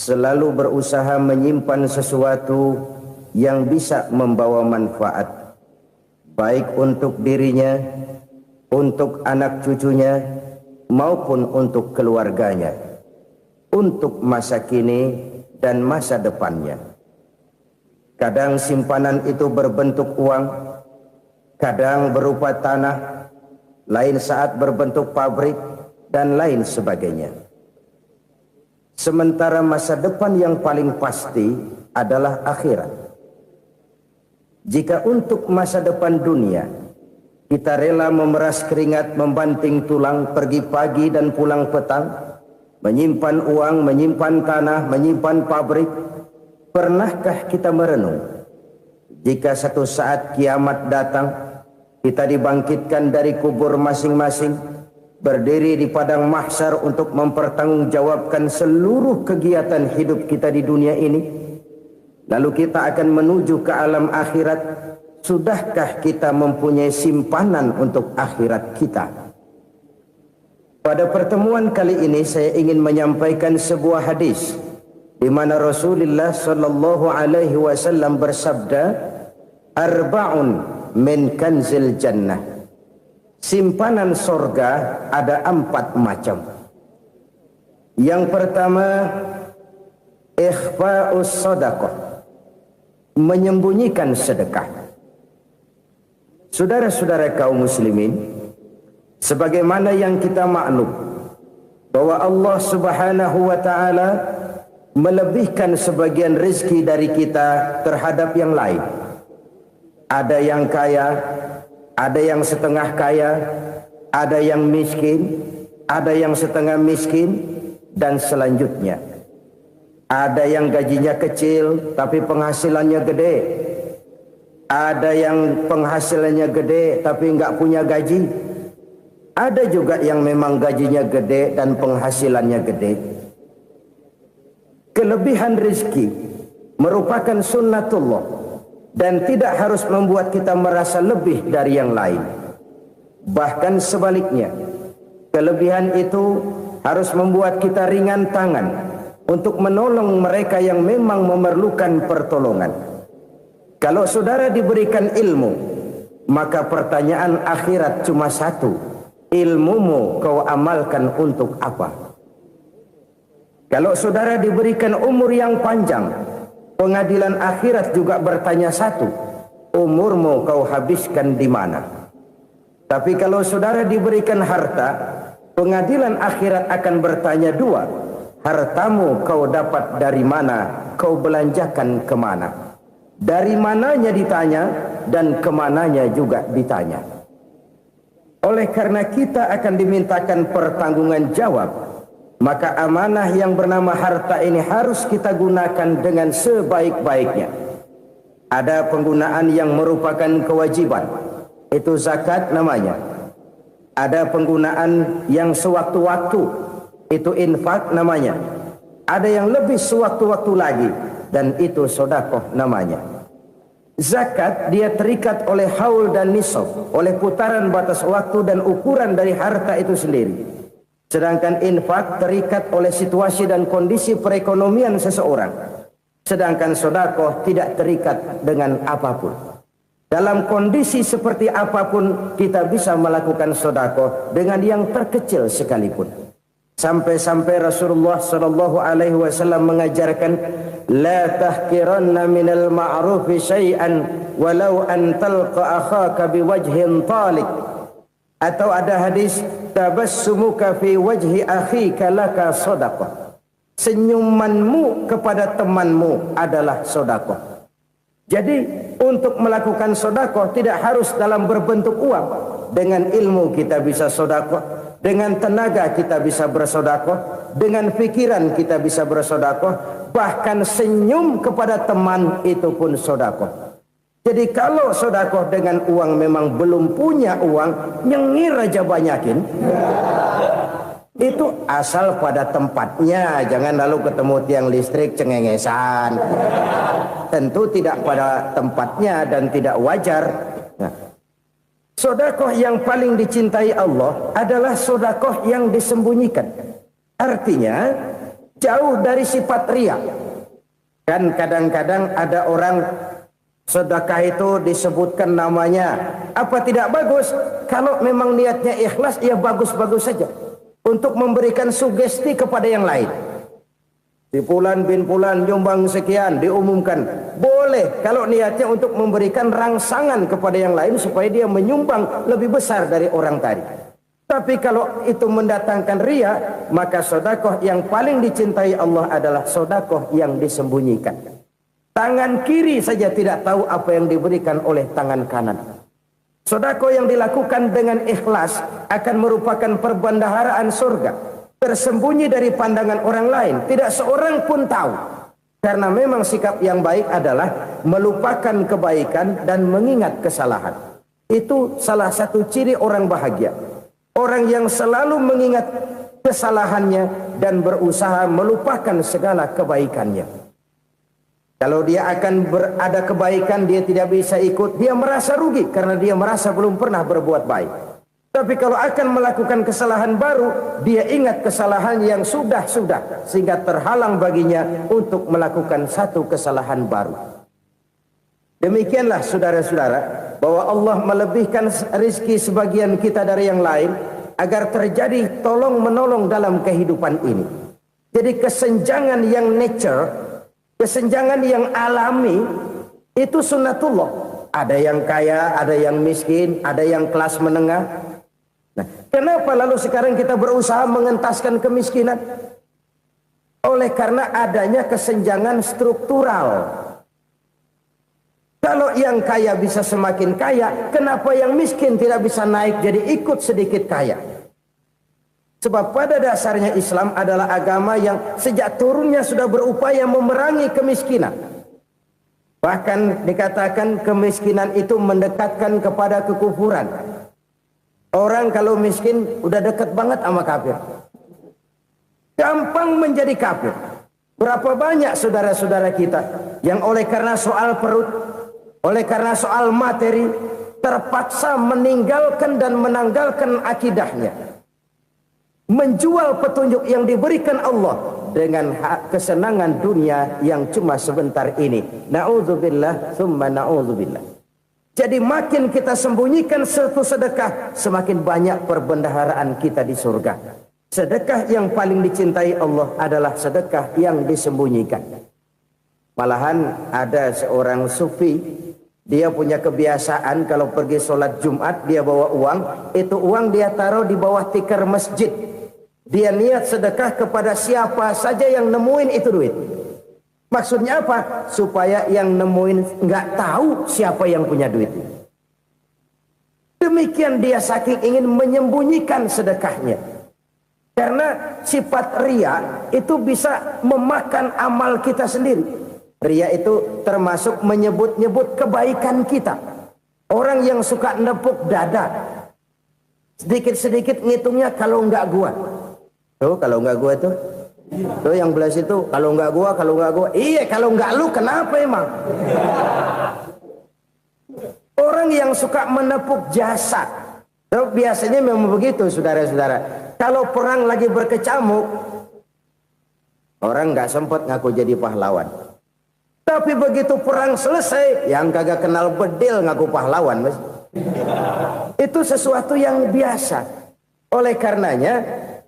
selalu berusaha menyimpan sesuatu yang bisa membawa manfaat, baik untuk dirinya, untuk anak cucunya, maupun untuk keluarganya, untuk masa kini dan masa depannya. Kadang simpanan itu berbentuk uang, kadang berupa tanah, lain saat berbentuk pabrik, dan lain sebagainya. Sementara masa depan yang paling pasti adalah akhirat. Jika untuk masa depan dunia kita rela memeras keringat, membanting tulang, pergi pagi dan pulang petang, menyimpan uang, menyimpan tanah, menyimpan pabrik, pernahkah kita merenung jika satu saat kiamat datang, kita dibangkitkan dari kubur masing-masing, berdiri di padang mahsyar untuk mempertanggungjawabkan seluruh kegiatan hidup kita di dunia ini, lalu kita akan menuju ke alam akhirat. Sudahkah kita mempunyai simpanan untuk akhirat kita? Pada pertemuan kali ini saya ingin menyampaikan sebuah hadis di mana Rasulullah sallallahu alaihi wasallam bersabda, arba'un min kanzil jannah. Simpanan sorga ada 4 macam. Yang pertama, ikhfa'us sadaqah, menyembunyikan sedekah. Saudara-saudara kaum muslimin, sebagaimana yang kita maklum bahwa Allah Subhanahu wa taala melebihkan sebagian rezeki dari kita terhadap yang lain. Ada yang kaya, ada yang setengah kaya, ada yang miskin, ada yang setengah miskin, dan selanjutnya. Ada yang gajinya kecil tapi penghasilannya gede. Ada yang penghasilannya gede tapi enggak punya gaji. Ada juga yang memang gajinya gede dan penghasilannya gede. Kelebihan rezeki merupakan sunnatullah dan tidak harus membuat kita merasa lebih dari yang lain. Bahkan sebaliknya, kelebihan itu harus membuat kita ringan tangan untuk menolong mereka yang memang memerlukan pertolongan. Kalau saudara diberikan ilmu, maka pertanyaan akhirat cuma satu: ilmumu kau amalkan untuk apa? Kalau saudara diberikan umur yang panjang, pengadilan akhirat juga bertanya satu: umurmu kau habiskan di mana? Tapi kalau saudara diberikan harta, pengadilan akhirat akan bertanya 2: hartamu kau dapat dari mana? Kau belanjakan kemana? Dari mananya ditanya dan kemananya juga ditanya. Oleh karena kita akan dimintakan pertanggungan jawab, maka amanah yang bernama harta ini harus kita gunakan dengan sebaik-baiknya. Ada penggunaan yang merupakan kewajiban, itu zakat namanya. Ada penggunaan yang sewaktu-waktu, itu infak namanya. Ada yang lebih sewaktu-waktu lagi, dan itu sedekah namanya. Zakat dia terikat oleh haul dan nisab, oleh putaran batas waktu dan ukuran dari harta itu sendiri. Sedangkan infak terikat oleh situasi dan kondisi perekonomian seseorang. Sedangkan sedekah tidak terikat dengan apapun. Dalam kondisi seperti apapun kita bisa melakukan sedekah dengan yang terkecil sekalipun. Sampai-sampai Rasulullah sallallahu alaihi wasallam mengajarkan, la tahqiranna minal ma'rufi syai'an walau an talqa akhaka biwajhin talik. Atau ada hadis, tabassumuka fi wajhi akhika laka shadaqah. Senyumanmu kepada temanmu adalah sedekah. Jadi untuk melakukan sedekah tidak harus dalam berbentuk uang. Dengan ilmu kita bisa sedekah. Dengan tenaga kita bisa bersedekah, dengan pikiran kita bisa bersedekah, bahkan senyum kepada teman itu pun sedekah. Jadi kalau sedekah dengan uang memang belum punya uang, nyengir aja banyakin. Itu asal pada tempatnya, jangan lalu ketemu tiang listrik cengengesan. Tentu tidak pada tempatnya dan tidak wajar. Nah, sedekah yang paling dicintai Allah adalah sedekah yang disembunyikan. Artinya, jauh dari sifat riya. Kan kadang-kadang ada orang sedekah itu disebutkan namanya, apa tidak bagus? Kalau memang niatnya ikhlas, ya bagus-bagus saja untuk memberikan sugesti kepada yang lain. Si Fulan bin Fulan nyumbang sekian, diumumkan. Boleh kalau niatnya untuk memberikan rangsangan kepada yang lain supaya dia menyumbang lebih besar dari orang tadi. Tapi kalau itu mendatangkan riya, maka sedekah yang paling dicintai Allah adalah sedekah yang disembunyikan. Tangan kiri saja tidak tahu apa yang diberikan oleh tangan kanan. Sedekah yang dilakukan dengan ikhlas akan merupakan perbendaharaan surga, tersembunyi dari pandangan orang lain, tidak seorang pun tahu. Karena memang sikap yang baik adalah melupakan kebaikan dan mengingat kesalahan. Itu salah satu ciri orang bahagia. Orang yang selalu mengingat kesalahannya dan berusaha melupakan segala kebaikannya. Kalau dia akan ada kebaikan, dia tidak bisa ikut, dia merasa rugi karena dia merasa belum pernah berbuat baik. Tapi kalau akan melakukan kesalahan baru, dia ingat kesalahan yang sudah-sudah, sehingga terhalang baginya untuk melakukan satu kesalahan baru. Demikianlah saudara-saudara, bahwa Allah melebihkan rizki sebagian kita dari yang lain, agar terjadi tolong-menolong dalam kehidupan ini. Jadi kesenjangan yang nature, kesenjangan yang alami, itu sunnatullah. Ada yang kaya, ada yang miskin, ada yang kelas menengah. Nah, kenapa lalu sekarang kita berusaha mengentaskan kemiskinan? Oleh karena adanya kesenjangan struktural. Kalau yang kaya bisa semakin kaya, kenapa yang miskin tidak bisa naik jadi ikut sedikit kaya? Sebab pada dasarnya Islam adalah agama yang sejak turunnya sudah berupaya memerangi kemiskinan. Bahkan dikatakan kemiskinan itu mendekatkan kepada kekufuran. Orang kalau miskin udah dekat banget sama kafir. Gampang menjadi kafir. Berapa banyak saudara-saudara kita yang oleh karena soal perut, oleh karena soal materi, terpaksa meninggalkan dan menanggalkan akidahnya. Menjual petunjuk yang diberikan Allah dengan kesenangan dunia yang cuma sebentar ini. Na'udzubillah, thumma na'udzubillah. Jadi makin kita sembunyikan satu sedekah, semakin banyak perbendaharaan kita di surga. Sedekah yang paling dicintai Allah adalah sedekah yang disembunyikan. Malahan ada seorang sufi, dia punya kebiasaan kalau pergi sholat Jumat dia bawa uang, itu uang dia taruh di bawah tikar masjid. Dia niat sedekah kepada siapa saja yang nemuin itu duit. Maksudnya apa? Supaya yang nemuin nggak tahu siapa yang punya duit. Demikian dia saking ingin menyembunyikan sedekahnya. Karena sifat riya itu bisa memakan amal kita sendiri. Riya itu termasuk menyebut-nyebut kebaikan kita. Orang yang suka nepuk dada, sedikit-sedikit ngitungnya kalau nggak gua. Tuh kalau nggak gua tuh yang belah situ kalau nggak gua, iya kalau nggak lu kenapa emang? Orang yang suka menepuk jasad, tuh biasanya memang begitu saudara-saudara. Kalau perang lagi berkecamuk, orang nggak sempat ngaku jadi pahlawan. Tapi begitu perang selesai, yang kagak kenal bedil ngaku pahlawan, mas. Itu sesuatu yang biasa. Oleh karenanya,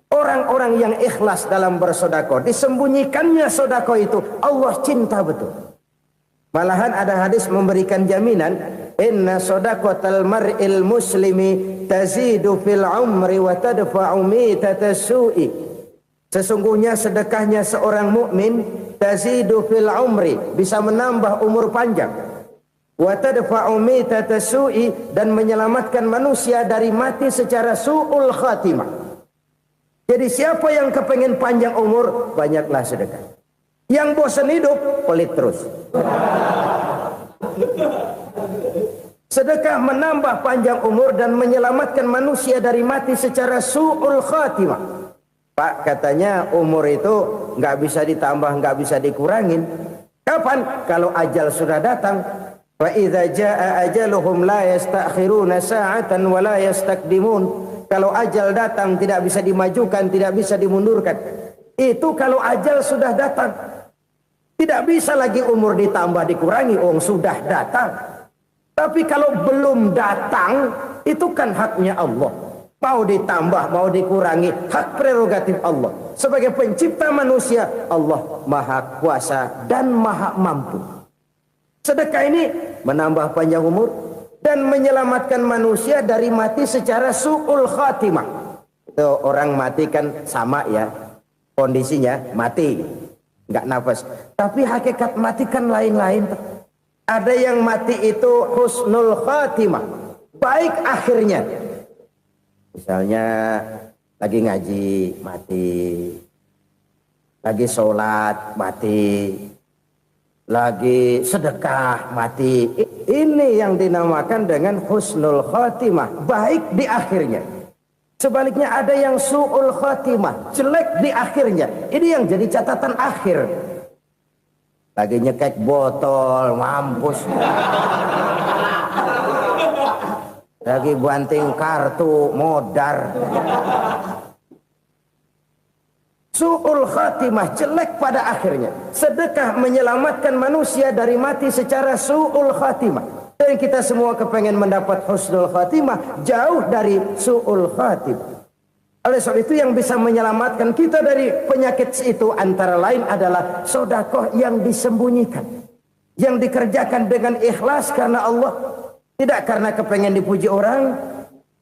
orang-orang yang ikhlas dalam bersedekah, disembunyikannya sedekah itu, Allah cinta betul. Malahan ada hadis memberikan jaminan, inna sedaqatal mar'il muslimi tazidu fil umri wa tadfa'u mitatas su'i. Sesungguhnya sedekahnya seorang mukmin tazidu fil umri, bisa menambah umur panjang, wa tadfa'u mitatas su'i, dan menyelamatkan manusia dari mati secara su'ul khatimah. Jadi siapa yang kepengen panjang umur, banyaklah sedekah. Yang bosan hidup, pelit terus. Sedekah menambah panjang umur dan menyelamatkan manusia dari mati secara su'ul khatimah. Pak, katanya umur itu nggak bisa ditambah, nggak bisa dikurangin. Kapan? Kalau ajal sudah datang. Wa idza jaa ajaluhum la yastakhiruna sa'atan wa la yastakdimun. Kalau ajal datang tidak bisa dimajukan, tidak bisa dimundurkan. Itu kalau ajal sudah datang. Tidak bisa lagi umur ditambah dikurangi, sudah datang. Tapi kalau belum datang, itu kan haknya Allah. Mau ditambah, mau dikurangi, hak prerogatif Allah. Sebagai pencipta manusia, Allah maha kuasa dan maha mampu. Sedekah ini menambah panjang umur dan menyelamatkan manusia dari mati secara su'ul khatimah. Itu orang mati kan sama ya, kondisinya mati, nggak nafas. Tapi hakikat mati kan lain-lain. Ada yang mati itu husnul khatimah, baik akhirnya. Misalnya lagi ngaji mati, lagi sholat mati, lagi sedekah mati. Ini yang dinamakan dengan husnul khatimah, baik di akhirnya. Sebaliknya ada yang su'ul khatimah, jelek di akhirnya. Ini yang jadi catatan akhir. Lagi nyekek botol, mampus. Lagi banting kartu, modar. Su'ul khatimah, jelek pada akhirnya. Sedekah menyelamatkan manusia dari mati secara su'ul khatimah. Dan kita semua kepengen mendapat husnul khatimah, jauh dari su'ul khatimah. Oleh sebab itu yang bisa menyelamatkan kita dari penyakit itu antara lain adalah sedekah yang disembunyikan, yang dikerjakan dengan ikhlas karena Allah, tidak karena kepengen dipuji orang,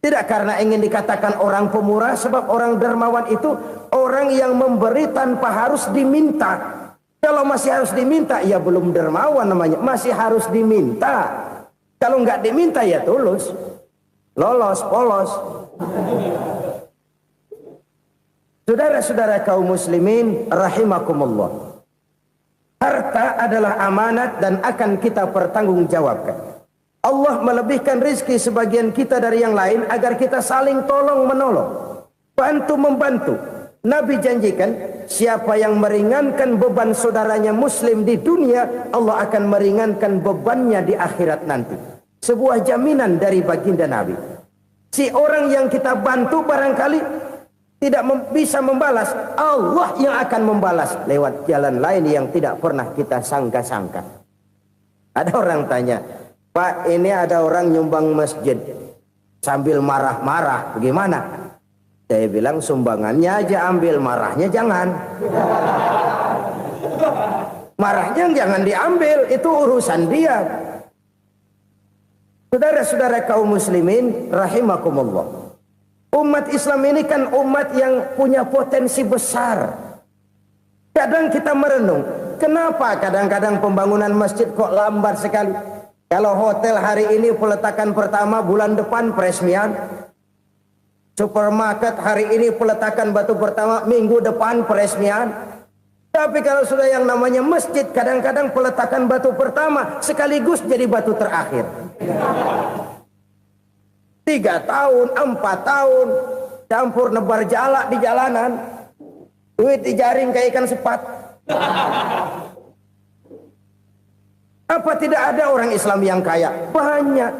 tidak karena ingin dikatakan orang pemurah. Sebab orang dermawan itu orang yang memberi tanpa harus diminta. Kalau masih harus diminta, ya belum dermawan namanya, masih harus diminta. Kalau nggak diminta ya tulus, lolos, polos. Saudara-saudara kaum muslimin rahimakumullah. Harta adalah amanat dan akan kita pertanggungjawabkan. Allah melebihkan rizki sebagian kita dari yang lain agar kita saling tolong menolong, bantu membantu. Nabi janjikan siapa yang meringankan beban saudaranya muslim di dunia, Allah akan meringankan bebannya di akhirat nanti. Sebuah jaminan dari baginda Nabi. Si orang yang kita bantu barangkali tidak bisa membalas, Allah yang akan membalas lewat jalan lain yang tidak pernah kita sangka-sangka. Ada orang tanya, Pak, ini ada orang nyumbang masjid sambil marah-marah, bagaimana? Saya bilang sumbangannya aja ambil, marahnya jangan. Marahnya jangan diambil, itu urusan dia. Saudara-saudara kaum muslimin rahimakumullah. Umat Islam ini kan umat yang punya potensi besar. Kadang kita merenung, kenapa kadang-kadang pembangunan masjid kok lambat sekali? Kalau hotel hari ini peletakan pertama, bulan depan peresmian. Supermarket hari ini peletakan batu pertama, minggu depan peresmian. Tapi kalau sudah yang namanya masjid, kadang-kadang peletakan batu pertama sekaligus jadi batu terakhir. 3 tahun, 4 tahun, campur nebar jalak di jalanan, duit dijaring kayak ikan sepat. Apa tidak ada orang Islam yang kaya? Banyak.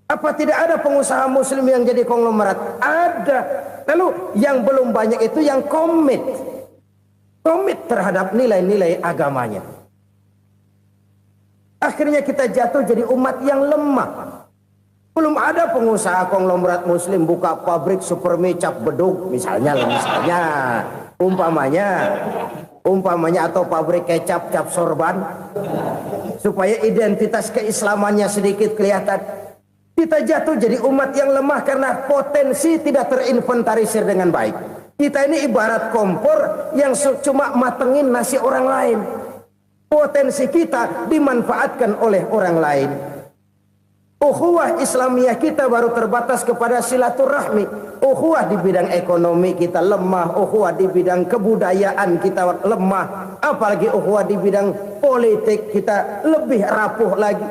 Apa tidak ada pengusaha muslim yang jadi konglomerat? Ada. Lalu yang belum banyak itu yang komit terhadap nilai-nilai agamanya. Akhirnya kita jatuh jadi umat yang lemah. Belum ada pengusaha konglomerat muslim buka pabrik supermi cap beduk misalnya umpamanya atau pabrik kecap cap sorban supaya identitas keislamannya sedikit kelihatan. Kita jatuh jadi umat yang lemah karena potensi tidak terinventarisir dengan baik. Kita ini ibarat kompor yang cuma matengin nasi orang lain. Potensi kita dimanfaatkan oleh orang lain. Ukhuwah Islamiyah kita baru terbatas kepada silaturahmi. Ukhuwah di bidang ekonomi kita lemah, ukhuwah di bidang kebudayaan kita lemah, apalagi ukhuwah di bidang politik kita lebih rapuh lagi.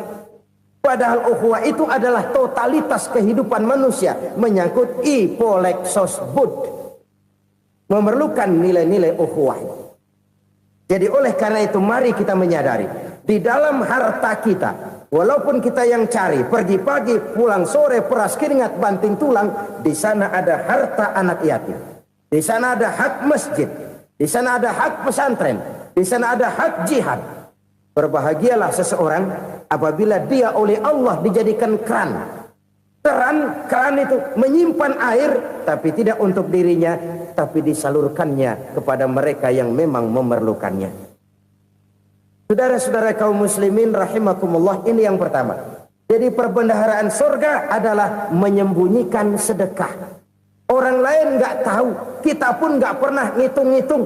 Padahal ukhuwah itu adalah totalitas kehidupan manusia, menyangkut ipolexosbud, memerlukan nilai-nilai ukhuwah. Jadi oleh karena itu mari kita menyadari di dalam harta kita, walaupun kita yang cari, pergi pagi, pulang sore, peras keringat, banting tulang, di sana ada harta anak yatim. Di sana ada hak masjid. Di sana ada hak pesantren, di sana ada hak jihad. Berbahagialah seseorang apabila dia oleh Allah dijadikan keran. Keran itu menyimpan air, tapi tidak untuk dirinya, tapi disalurkannya kepada mereka yang memang memerlukannya. Saudara-saudara kaum muslimin rahimakumullah, ini yang pertama. Jadi perbendaharaan surga adalah menyembunyikan sedekah. Orang lain nggak tahu, kita pun nggak pernah ngitung-ngitung.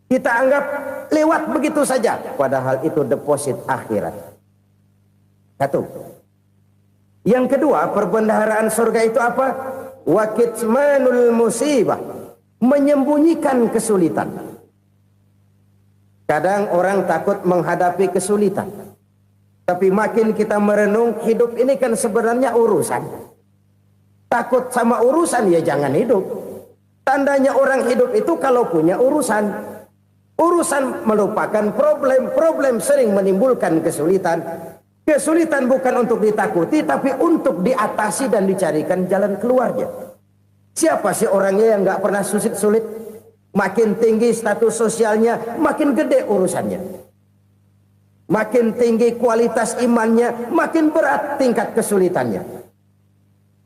Kita anggap lewat begitu saja, padahal itu deposit akhirat. Satu. Yang kedua, perbendaharaan surga itu apa? Wa kitmanul musibah, menyembunyikan kesulitan. Kadang orang takut menghadapi kesulitan, tapi makin kita merenung, hidup ini kan sebenarnya urusan. Takut sama urusan, ya jangan hidup. Tandanya orang hidup itu kalau punya urusan. Urusan melupakan problem. Problem sering menimbulkan kesulitan. Kesulitan bukan untuk ditakuti, tapi untuk diatasi dan dicarikan jalan keluarnya. Siapa sih orangnya yang nggak pernah sulit-sulit? Makin tinggi status sosialnya, makin gede urusannya. Makin tinggi kualitas imannya, makin berat tingkat kesulitannya.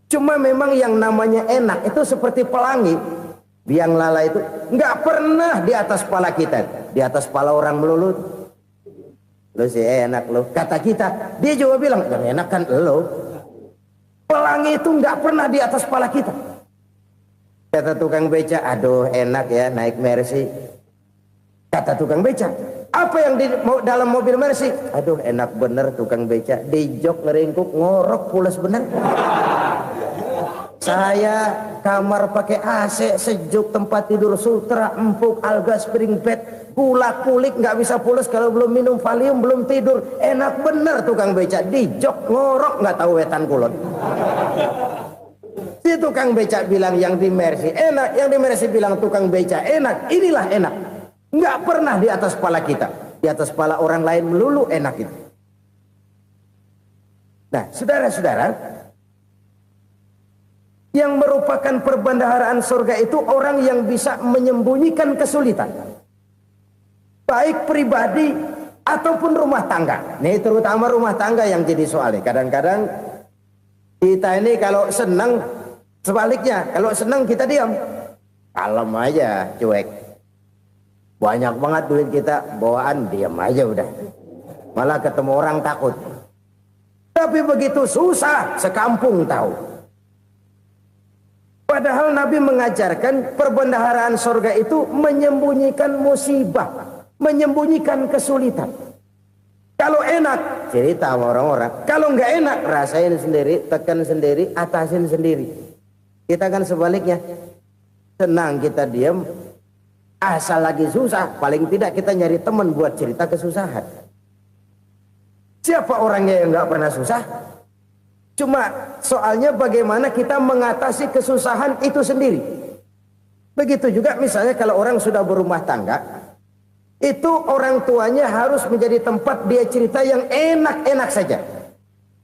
Cuma memang yang namanya enak itu seperti pelangi. Biang lala itu nggak pernah di atas kepala kita, di atas kepala orang melulu. Lo sih enak lo, kata kita. Dia juga bilang yang enak kan lo. Pelangi itu nggak pernah di atas kepala kita. Kata tukang beca, aduh enak ya naik Mercy. Kata tukang beca, apa yang di dalam mobil Mercy? Aduh enak bener tukang beca, di jok ngeringkuk ngorok pulas bener. Saya kamar pakai AC, sejuk, tempat tidur sutra, empuk, alga, spring bed, kulak kulik, nggak bisa pulas kalau belum minum Valium, belum tidur. Enak bener tukang beca, di jok ngorok nggak tahu wetan kulon. Si tukang beca bilang yang di Mercy enak, yang di Mercy bilang tukang beca enak. Inilah enak, nggak pernah di atas kepala kita, di atas kepala orang lain melulu enak itu. Nah, saudara-saudara, yang merupakan perbendaharaan surga itu orang yang bisa menyembunyikan kesulitan, baik pribadi ataupun rumah tangga. Nih terutama rumah tangga yang jadi soalnya. Kadang-kadang kita ini kalau senang, sebaliknya kalau senang kita diam, kalem aja, cuek. Banyak banget duit kita bawaan, diam aja udah. Malah ketemu orang takut. Tapi begitu susah, sekampung tahu. Padahal Nabi mengajarkan perbendaharaan surga itu menyembunyikan musibah, menyembunyikan kesulitan. Kalau enak, cerita sama orang-orang. Kalau nggak enak, rasain sendiri, tekan sendiri, atasin sendiri. Kita kan sebaliknya. Senang kita diam, asal lagi susah, paling tidak kita nyari teman buat cerita kesusahan. Siapa orangnya yang nggak pernah susah? Cuma soalnya bagaimana kita mengatasi kesusahan itu sendiri. Begitu juga misalnya kalau orang sudah berumah tangga, itu orang tuanya harus menjadi tempat dia cerita yang enak-enak saja.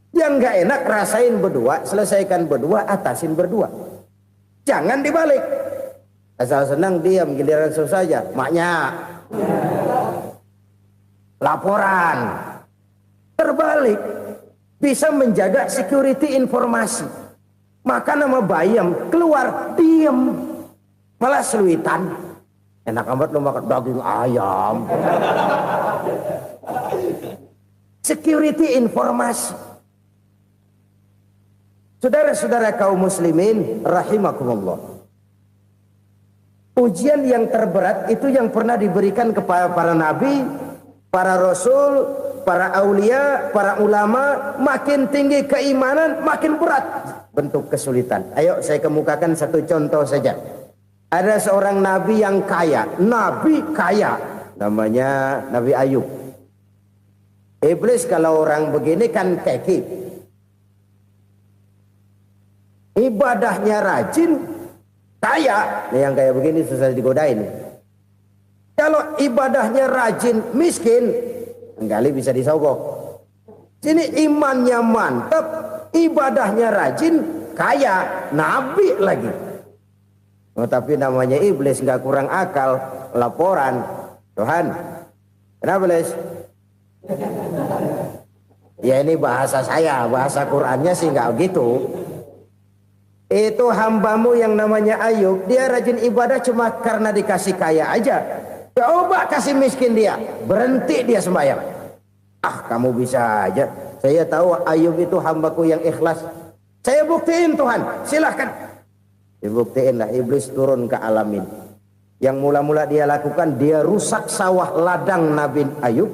Yang nggak enak rasain berdua, selesaikan berdua, atasin berdua. Jangan dibalik. Asal senang diam, giliran susah saja. Maknya laporan. Terbalik. Bisa menjaga security informasi. Maka nama bayam keluar diem, malah seluitan. Enak amat lo makan daging ayam. Security informasi. Saudara-saudara kaum muslimin rahimakumullah. Ujian yang terberat itu yang pernah diberikan kepada para nabi, para rasul, para aulia, para ulama. Makin tinggi keimanan, makin berat bentuk kesulitan. Ayo saya kemukakan satu contoh saja. Ada seorang nabi yang kaya, nabi kaya, namanya Nabi Ayub. Iblis kalau orang begini kan keki, ibadahnya rajin, kaya. Nih yang kayak begini susah digodain. Kalau ibadahnya rajin, miskin, kali bisa disogok. Sini imannya mantap, ibadahnya rajin, kaya, nabi lagi. Tapi namanya iblis, nggak kurang akal. Laporan, Tuhan, kenapa Les? Ya ini bahasa saya, bahasa Qur'annya sih nggak gitu. Itu hambamu yang namanya Ayub, dia rajin ibadah cuma karena dikasih kaya aja. Coba kasih miskin dia, berhenti dia sembahyang. Ah, kamu bisa aja. Saya tahu Ayub itu hambaku yang ikhlas. Saya buktiin Tuhan, silahkan. Dibuktiin lah, iblis turun ke alamin. Yang mula-mula dia lakukan, dia rusak sawah ladang Nabi Ayub.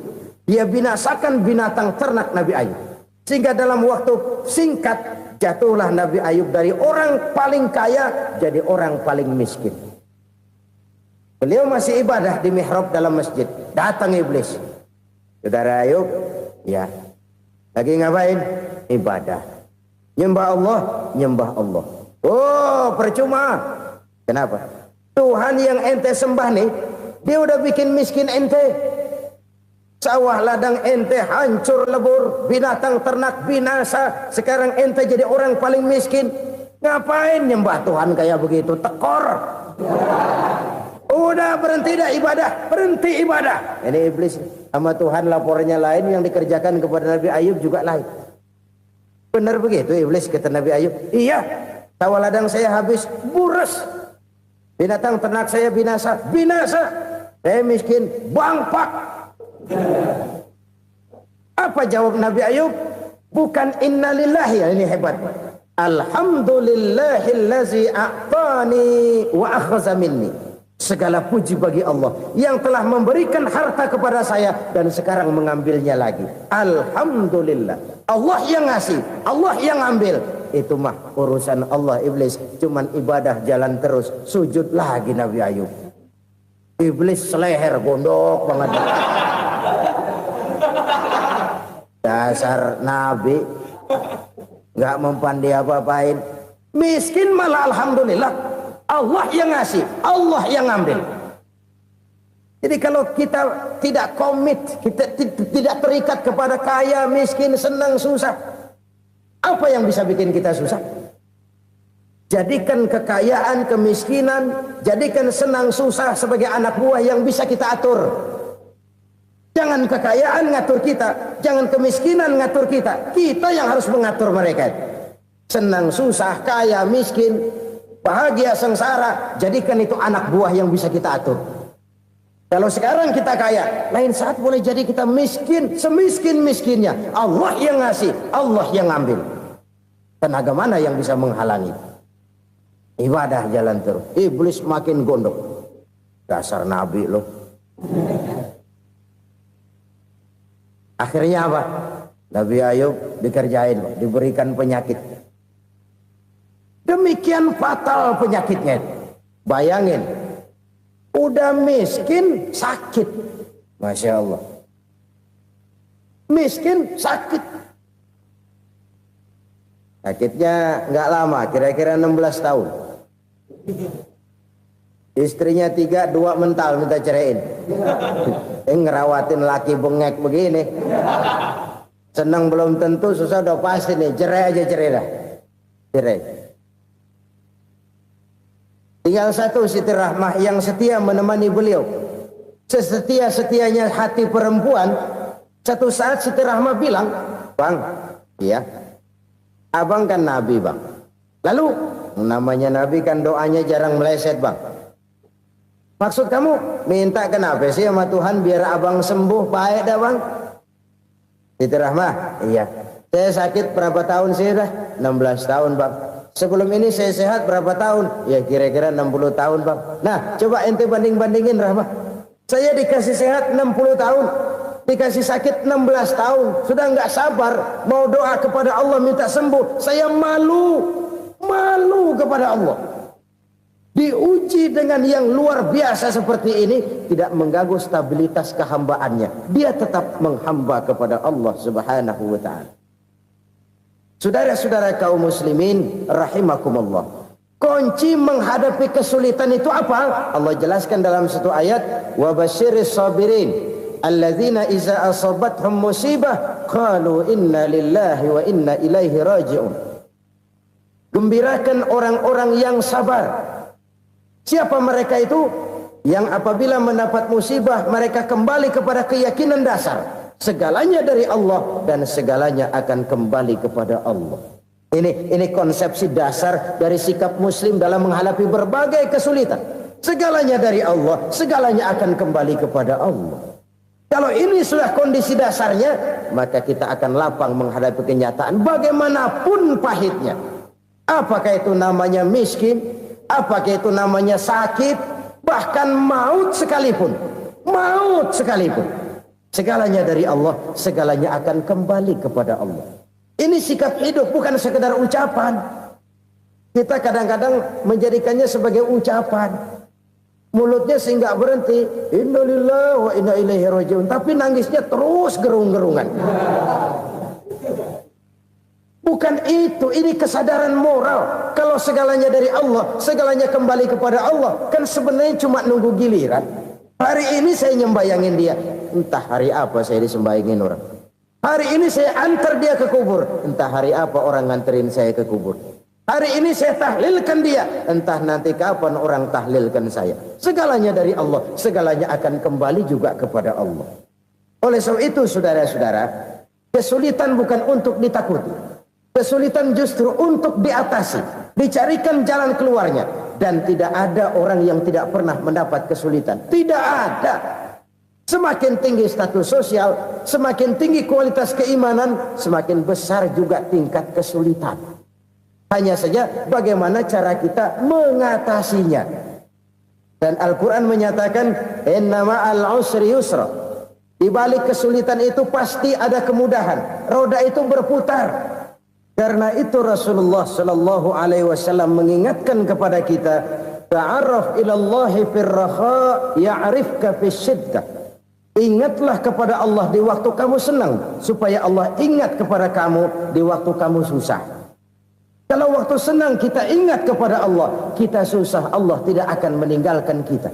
Dia binasakan binatang ternak Nabi Ayub. Sehingga dalam waktu singkat, jatuhlah Nabi Ayub dari orang paling kaya jadi orang paling miskin. Beliau masih ibadah di mihrab dalam masjid. Datang iblis. Saudara Ayub, ya, lagi ngapain? Ibadah. Nyembah Allah, nyembah Allah. Oh, percuma. Kenapa? Tuhan yang ente sembah nih, dia udah bikin miskin ente. Sawah ladang ente hancur lebur, binatang ternak binasa. Sekarang ente jadi orang paling miskin. Ngapain nyembah Tuhan kayak begitu? Tekor. Udah berhenti dah ibadah, berhenti ibadah. Ini iblis sama Tuhan laporannya lain, yang dikerjakan kepada Nabi Ayub juga lain. Benar begitu iblis, kata Nabi Ayub. Iya, sawah ladang saya habis, buras. Binatang ternak saya binasa, binasa. Saya miskin, bangpak. Apa jawab Nabi Ayub? Bukan innalillahi, ya, ini hebat. Alhamdulillahillazi a'tani wa akhadha minni. Segala puji bagi Allah yang telah memberikan harta kepada saya dan sekarang mengambilnya lagi. Alhamdulillah. Allah yang ngasih, Allah yang ambil. Itu mah urusan Allah. Iblis cuman ibadah jalan terus, sujud lagi Nabi Ayub. Iblis seleher gondok banget. Dasar Nabi nggak mempan dia apa-apain. Miskin malah alhamdulillah. Allah yang ngasih, Allah yang ambil. Jadi kalau kita tidak komit, kita tidak terikat kepada kaya, miskin, senang, susah, apa yang bisa bikin kita susah? Jadikan kekayaan, kemiskinan, jadikan senang, susah sebagai anak buah yang bisa kita atur. Jangan kekayaan ngatur kita, jangan kemiskinan ngatur kita. Kita yang harus mengatur mereka. Senang, susah, kaya, miskin, bahagia, sengsara, jadikan itu anak buah yang bisa kita atur. Kalau sekarang kita kaya, lain saat boleh jadi kita miskin, semiskin-miskinnya. Allah yang ngasih, Allah yang ambil. Tenaga mana yang bisa menghalangi? Ibadah jalan terus. Iblis makin gondok. Dasar Nabi loh. Akhirnya apa? Nabi Ayub dikerjain, diberikan penyakit. Demikian fatal penyakitnya. Bayangin, udah miskin sakit. Masya Allah. Miskin sakit. Sakitnya nggak lama, kira-kira 16 tahun. Istrinya 3, 2 mental minta ceraiin. Ngerawatin laki bengek begini. Senang belum tentu, susah udah pasti nih. Cerai aja, cerai dah. Cerai. Tinggal satu Siti Rahmah yang setia menemani beliau. Sesetia-setianya hati perempuan. Satu saat Siti Rahmah bilang, "Bang, iya, abang kan Nabi, Bang. Lalu, namanya Nabi kan doanya jarang meleset, Bang. Maksud kamu minta kenapa sih sama Tuhan biar abang sembuh baik dah, Bang?" Siti Rahmah, iya. Saya sakit berapa tahun sih dah? 16 tahun, Bang. Sebelum ini saya sehat berapa tahun? Ya kira-kira 60 tahun, Bang. Nah, coba ente banding-bandingin, Rahmah. Saya dikasih sehat 60 tahun, dikasih sakit 16 tahun. Sudah nggak sabar mau doa kepada Allah minta sembuh. Saya malu kepada Allah. Diuji dengan yang luar biasa seperti ini, tidak mengganggu stabilitas kehambaannya. Dia tetap menghamba kepada Allah Subhanahu wa ta'ala. Saudara-saudara kaum muslimin rahimakumullah. Kunci menghadapi kesulitan itu apa? Allah jelaskan dalam satu ayat, wa basyiris sabirin alladzina iza asabathum musibah qalu inna lillahi wa inna ilaihi raji'un. Gembirakan orang-orang yang sabar Siapa mereka itu? Yang apabila mendapat musibah mereka kembali kepada keyakinan dasar segalanya dari Allah dan segalanya akan kembali kepada Allah. Ini konsepsi dasar dari sikap muslim dalam menghadapi berbagai kesulitan. Segalanya dari Allah, segalanya akan kembali kepada Allah. Kalau ini sudah kondisi dasarnya, maka kita akan lapang menghadapi kenyataan bagaimanapun pahitnya. Apakah itu namanya miskin, apakah itu namanya sakit, bahkan maut sekalipun. Maut sekalipun. Segalanya dari Allah, segalanya akan kembali kepada Allah. Ini sikap hidup, bukan sekedar ucapan. Kita kadang-kadang menjadikannya sebagai ucapan. Mulutnya sehingga berhenti, innalillahi wa inna ilaihi rajiun, tapi nangisnya terus gerung-gerungan. Bukan itu, ini kesadaran moral. Kalau segalanya dari Allah, segalanya kembali kepada Allah, kan sebenarnya cuma nunggu giliran. Hari ini saya nyembayangin dia, entah hari apa saya disembayangin orang. Hari ini saya antar dia ke kubur, entah hari apa orang nganterin saya ke kubur. Hari ini saya tahlilkan dia, entah nanti kapan orang tahlilkan saya. Segalanya dari Allah, segalanya akan kembali juga kepada Allah. Oleh sebab itu saudara-saudara, kesulitan bukan untuk ditakuti. Kesulitan justru untuk diatasi, dicarikan jalan keluarnya. Dan tidak ada orang yang tidak pernah mendapat kesulitan. Tidak ada. Semakin tinggi status sosial, semakin tinggi kualitas keimanan, semakin besar juga tingkat kesulitan. Hanya saja bagaimana cara kita mengatasinya. Dan Al-Quran menyatakan, inna ma'al usri yusra. Di balik kesulitan itu pasti ada kemudahan. Roda itu berputar. Karena itu Rasulullah sallallahu alaihi wasallam mengingatkan kepada kita, ta'arraf ilallahi fir raha ya'rifka fis syiddah. Ingatlah kepada Allah di waktu kamu senang, supaya Allah ingat kepada kamu di waktu kamu susah. Kalau waktu senang kita ingat kepada Allah, kita susah, Allah tidak akan meninggalkan kita.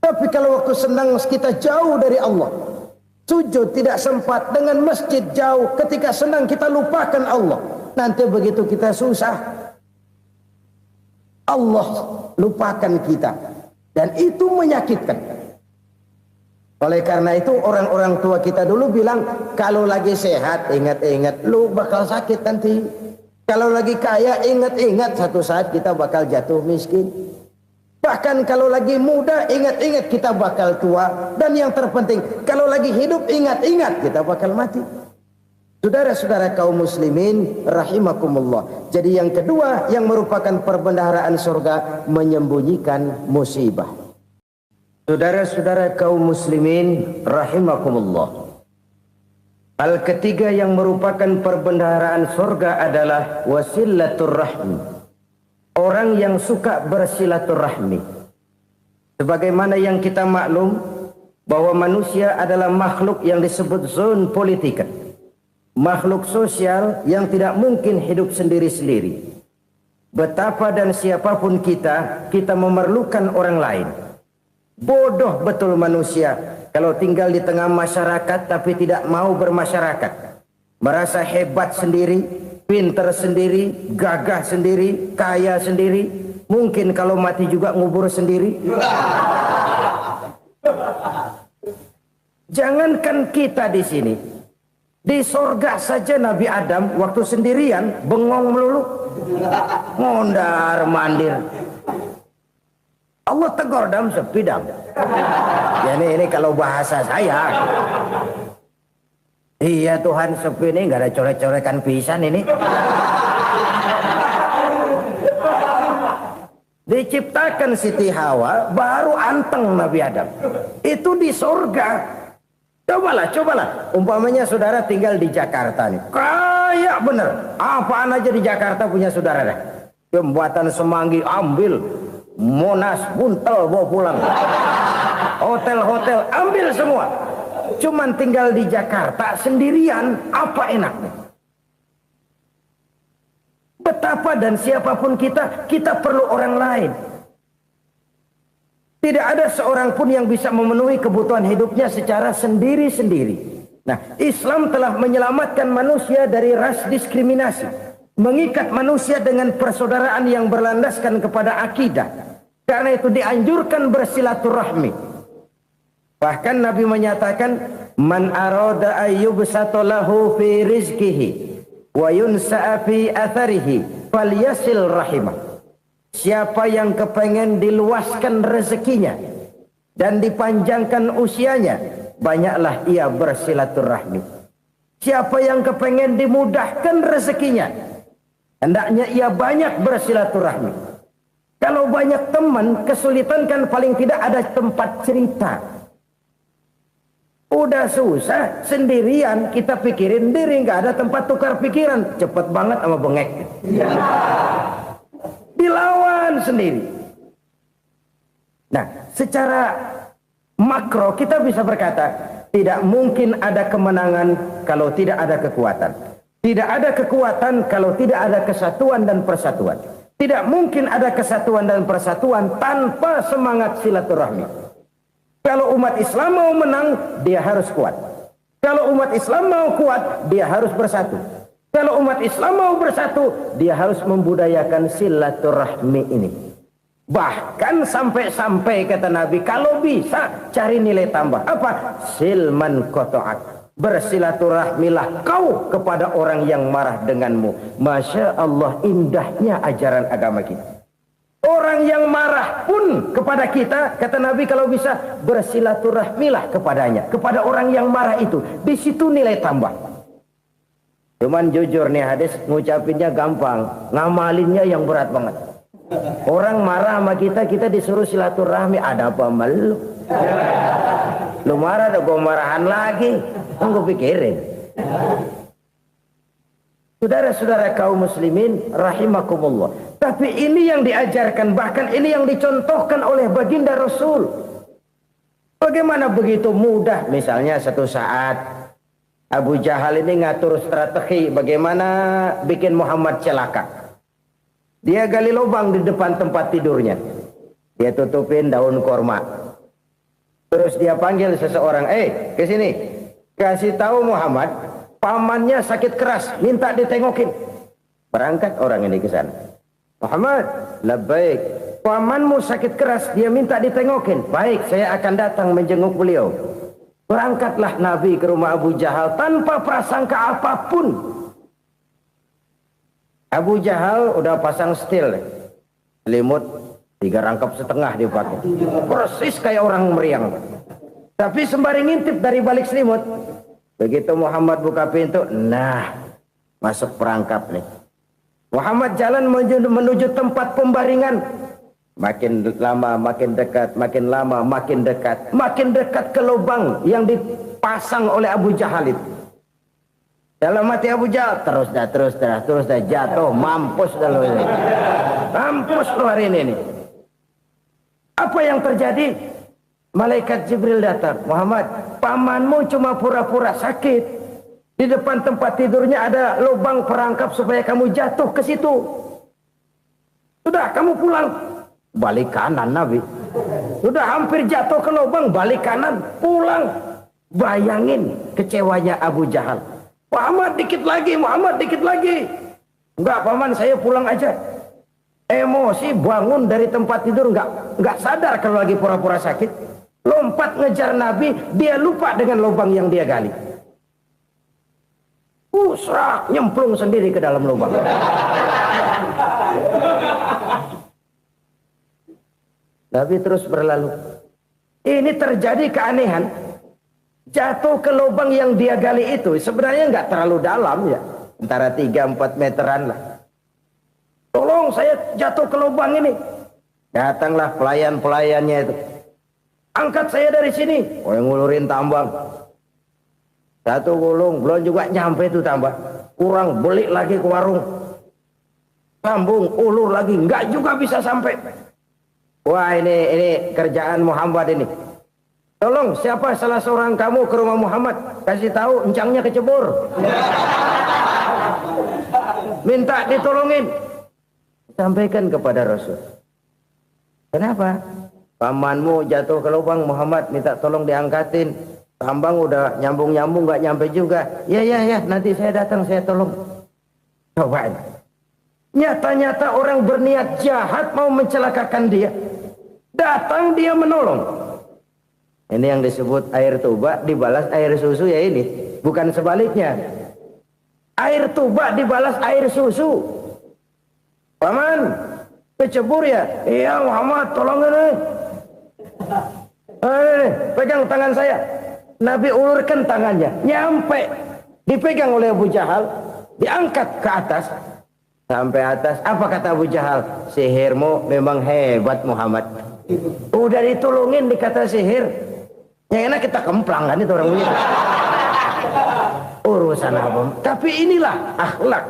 Tapi kalau waktu senang kita jauh dari Allah, sujud tidak sempat, dengan masjid jauh, ketika senang kita lupakan Allah. Nanti begitu kita susah, Allah lupakan kita. Dan itu menyakitkan. Oleh karena itu orang-orang tua kita dulu bilang, kalau lagi sehat ingat-ingat lu bakal sakit nanti. Kalau lagi kaya ingat-ingat satu saat kita bakal jatuh miskin. Bahkan kalau lagi muda ingat-ingat kita bakal tua. Dan yang terpenting kalau lagi hidup ingat-ingat kita bakal mati. Saudara-saudara kaum muslimin rahimakumullah. Jadi yang kedua yang merupakan perbendaharaan surga, menyembunyikan musibah. Saudara-saudara kaum muslimin rahimakumullah. Hal ketiga yang merupakan perbendaharaan surga adalah wasilatur rahmi. Orang yang suka bersilaturahmi. Sebagaimana yang kita maklum bahwa manusia adalah makhluk yang disebut zon politika. Makhluk sosial yang tidak mungkin hidup sendiri-sendiri. Betapa dan siapapun kita memerlukan orang lain. Bodoh betul manusia kalau tinggal di tengah masyarakat tapi tidak mau bermasyarakat. Merasa hebat sendiri, pintar sendiri, gagah sendiri, kaya sendiri. Mungkin kalau mati juga ngubur sendiri. Jangankan kita di sini, di sorga saja Nabi Adam waktu sendirian bengong melulu, ngondar mandir. Allah tegur dam sepi dam. Ya ini kalau bahasa saya. Iya Tuhan sepi ini nggak ada coret-coretan pisan ini. Diciptakan Siti Hawa baru anteng Nabi Adam. Itu di sorga. Cobalah. Umpamanya saudara tinggal di Jakarta nih. Kayak bener. Apaan aja di Jakarta punya saudara dah. Jembatan Semanggi ambil. Monas, Buntel bawa pulang. Hotel-hotel ambil semua. Cuman tinggal di Jakarta sendirian, apa enaknya? Betapa dan siapapun kita perlu orang lain. Tidak ada seorang pun yang bisa memenuhi kebutuhan hidupnya secara sendiri-sendiri. Nah, Islam telah menyelamatkan manusia dari ras diskriminasi. Mengikat manusia dengan persaudaraan yang berlandaskan kepada akidah. Karena itu dianjurkan bersilaturahmi. Bahkan Nabi menyatakan, man arada ayyubsata lahu fi rizqihi wa yunsa'a fi atharihi falyasil rahimah. Siapa yang kepengen diluaskan rezekinya dan dipanjangkan usianya, banyaklah ia bersilaturahmi. Siapa yang kepengen dimudahkan rezekinya, hendaknya ia banyak bersilaturahmi. Kalau banyak teman, kesulitan kan paling tidak ada tempat cerita. Udah susah sendirian, kita pikirin diri, nggak ada tempat tukar pikiran. Cepet banget sama bengek. Dilawan sendiri. Nah, secara makro kita bisa berkata, tidak mungkin ada kemenangan kalau tidak ada kekuatan. Tidak ada kekuatan kalau tidak ada kesatuan dan persatuan. Tidak mungkin ada kesatuan dan persatuan tanpa semangat silaturahmi. Kalau umat Islam mau menang, dia harus kuat. Kalau umat Islam mau kuat, dia harus bersatu. Kalau umat Islam mau bersatu, dia harus membudayakan silaturahmi ini. Bahkan sampai-sampai kata Nabi, kalau bisa cari nilai tambah. Apa? Silman koto'ak. Bersilaturahmilah kau kepada orang yang marah denganmu. Masya Allah, indahnya ajaran agama kita. Orang yang marah pun kepada kita, kata Nabi, kalau bisa bersilaturahmilah kepadanya, kepada orang yang marah itu. Di situ nilai tambah. Cuman jujur nih hadis, ngucapinnya gampang, ngamalinnya yang berat banget. Orang marah sama kita, kita disuruh silaturahmi, ada apa malu? Lu marah, ada gua marahan lagi, tunggu pikirin. Saudara-saudara kaum muslimin rahimakumullah. Tapi ini yang diajarkan, bahkan ini yang dicontohkan oleh baginda Rasul. Bagaimana begitu mudah, misalnya satu saat Abu Jahal ini ngatur strategi bagaimana bikin Muhammad celaka. Dia gali lubang di depan tempat tidurnya. Dia tutupin daun korma. Terus dia panggil seseorang, ke sini. Kasih tahu Muhammad, pamannya sakit keras, minta ditengokin. Berangkat orang ini ke sana. Muhammad, labbaik. Pamanmu sakit keras, dia minta ditengokin. Baik, saya akan datang menjenguk beliau. Berangkatlah Nabi ke rumah Abu Jahal tanpa prasangka apapun. Abu Jahal udah pasang setil, selimut 3 rangkap setengah dia pakai. Persis kayak orang meriang. Tapi sembari ngintip dari balik selimut. Begitu Muhammad buka pintu, nah masuk perangkap nih. Muhammad jalan menuju tempat pembaringan. Makin lama makin dekat, makin lama makin dekat. Makin dekat ke lubang yang dipasang oleh Abu Jahal itu. Dalam hati Abu Jahal, terus dah jatuh, mampus dah lo ini. Mampus lo hari ini nih. Apa yang terjadi? Malaikat Jibril datang. Muhammad, pamanmu cuma pura-pura sakit. Di depan tempat tidurnya ada lubang perangkap supaya kamu jatuh ke situ. Sudah, kamu pulang. Balik kanan Nabi. Sudah hampir jatuh ke lubang, balik kanan, pulang. Bayangin kecewanya Abu Jahal. Muhammad dikit lagi, Muhammad dikit lagi. Enggak paman, saya pulang aja. Emosi bangun dari tempat tidur, enggak sadar kalau lagi pura-pura sakit. Lompat ngejar Nabi, dia lupa dengan lubang yang dia gali. Serak, nyemplung sendiri ke dalam lubang. Nabi terus berlalu. Ini terjadi keanehan. Jatuh ke lubang yang dia gali itu sebenarnya nggak terlalu dalam ya, antara 3-4 meteran lah. Tolong saya jatuh ke lubang ini. Datanglah pelayan-pelayannya itu. Angkat saya dari sini. Oh, yang ngulurin tambang. Satu gulung, belum juga nyampe itu tambah. Kurang, beli lagi ke warung. Sambung, ulur lagi, nggak juga bisa sampai. Wah, ini kerjaan Muhammad ini. Tolong, siapa salah seorang kamu ke rumah Muhammad, kasih tahu encangnya kecebur. Minta ditolongin. Sampaikan kepada Rasul. Kenapa? Pamanmu jatuh ke lubang, Muhammad minta tolong diangkatin. Tambang udah nyambung-nyambung nggak nyampe juga. Ya, nanti saya datang, saya tolong. Coba. Nyata-nyata orang berniat jahat mau mencelakakan dia. Datang dia menolong. Ini yang disebut air tuba dibalas air susu ya ini. Bukan sebaliknya. Air tuba dibalas air susu. Paman, kecebur ya? Iya Muhammad, tolong ini. Pegang tangan saya. Nabi ulurkan tangannya. Nyampe. Dipegang oleh Abu Jahal. Diangkat ke atas. Sampai atas. Apa kata Abu Jahal? Sihirmu memang hebat Muhammad. Udah ditolongin dikata sihir. Yang enak kita kemplang kan itu orang begitu. Urusan apa? Tapi inilah akhlak.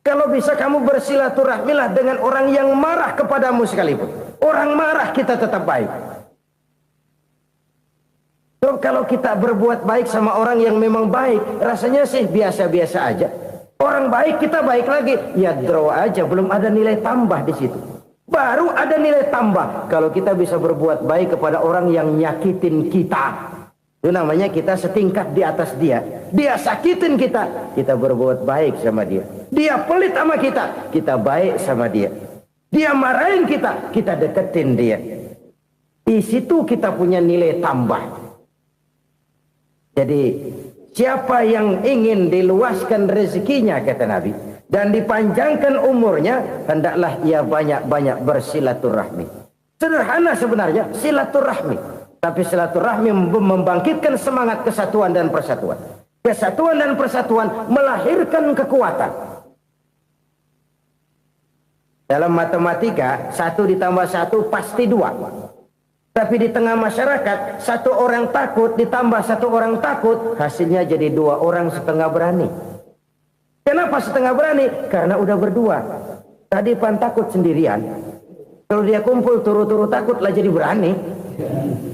Kalau bisa kamu bersilaturahmilah dengan orang yang marah kepadamu sekalipun. Orang marah kita tetap baik. So, kalau kita berbuat baik sama orang yang memang baik, rasanya sih biasa-biasa aja. Orang baik kita baik lagi, ya draw aja, belum ada nilai tambah di situ. Baru ada nilai tambah kalau kita bisa berbuat baik kepada orang yang nyakitin kita. Itu namanya kita setingkat di atas dia. Dia sakitin kita, kita berbuat baik sama dia. Dia pelit sama kita, kita baik sama dia. Dia marahin kita, kita deketin dia. Di situ kita punya nilai tambah. Jadi siapa yang ingin diluaskan rezekinya kata Nabi dan dipanjangkan umurnya, hendaklah ia banyak-banyak bersilaturahmi. Sederhana sebenarnya silaturahmi, tapi silaturahmi membangkitkan semangat kesatuan dan persatuan. Kesatuan dan persatuan melahirkan kekuatan. Dalam matematika 1 ditambah 1 pasti 2. Tapi di tengah masyarakat 1 orang takut ditambah 1 orang takut, hasilnya jadi 2 orang setengah berani. Kenapa setengah berani? Karena udah berdua. Tadi pan takut sendirian. Kalau dia kumpul turu-turu takutlah jadi berani.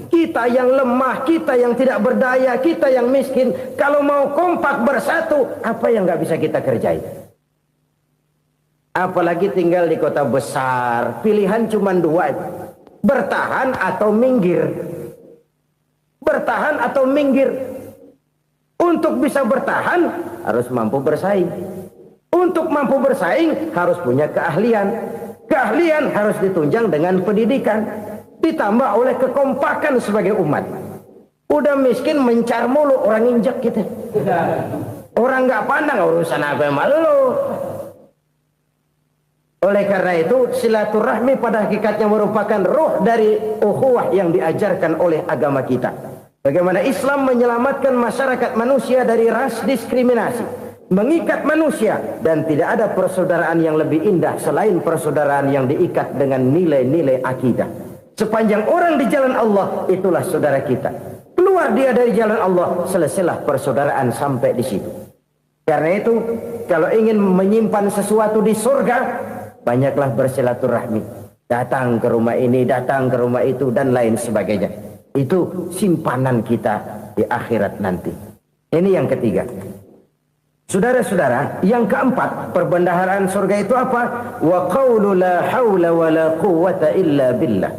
Kita yang lemah, kita yang tidak berdaya, kita yang miskin, kalau mau kompak bersatu, apa yang nggak bisa kita kerjain? Apalagi tinggal di kota besar, pilihan cuma 2. Bertahan atau minggir. Bertahan atau minggir. Untuk bisa bertahan harus mampu bersaing. Untuk mampu bersaing harus punya keahlian. Keahlian harus ditunjang dengan pendidikan. Ditambah oleh kekompakan sebagai umat. Udah miskin mencar mulu, orang injak kita. Orang nggak pandang urusan apa yang malu. Oleh karena itu silaturahmi pada hakikatnya merupakan roh dari ukhuwah yang diajarkan oleh agama kita. Bagaimana Islam menyelamatkan masyarakat manusia dari ras diskriminasi, mengikat manusia, dan tidak ada persaudaraan yang lebih indah selain persaudaraan yang diikat dengan nilai-nilai akidah. Sepanjang orang di jalan Allah, itulah saudara kita. Keluar dia dari jalan Allah, selesailah persaudaraan sampai di situ. Karena itu, kalau ingin menyimpan sesuatu di surga, banyaklah bersilaturahmi. Datang ke rumah ini, datang ke rumah itu, dan lain sebagainya. Itu simpanan kita di akhirat nanti. Ini yang ketiga. Saudara-saudara, yang keempat, perbendaharaan surga itu apa? Wa qawlu la hawla wa la quwwata illa billah.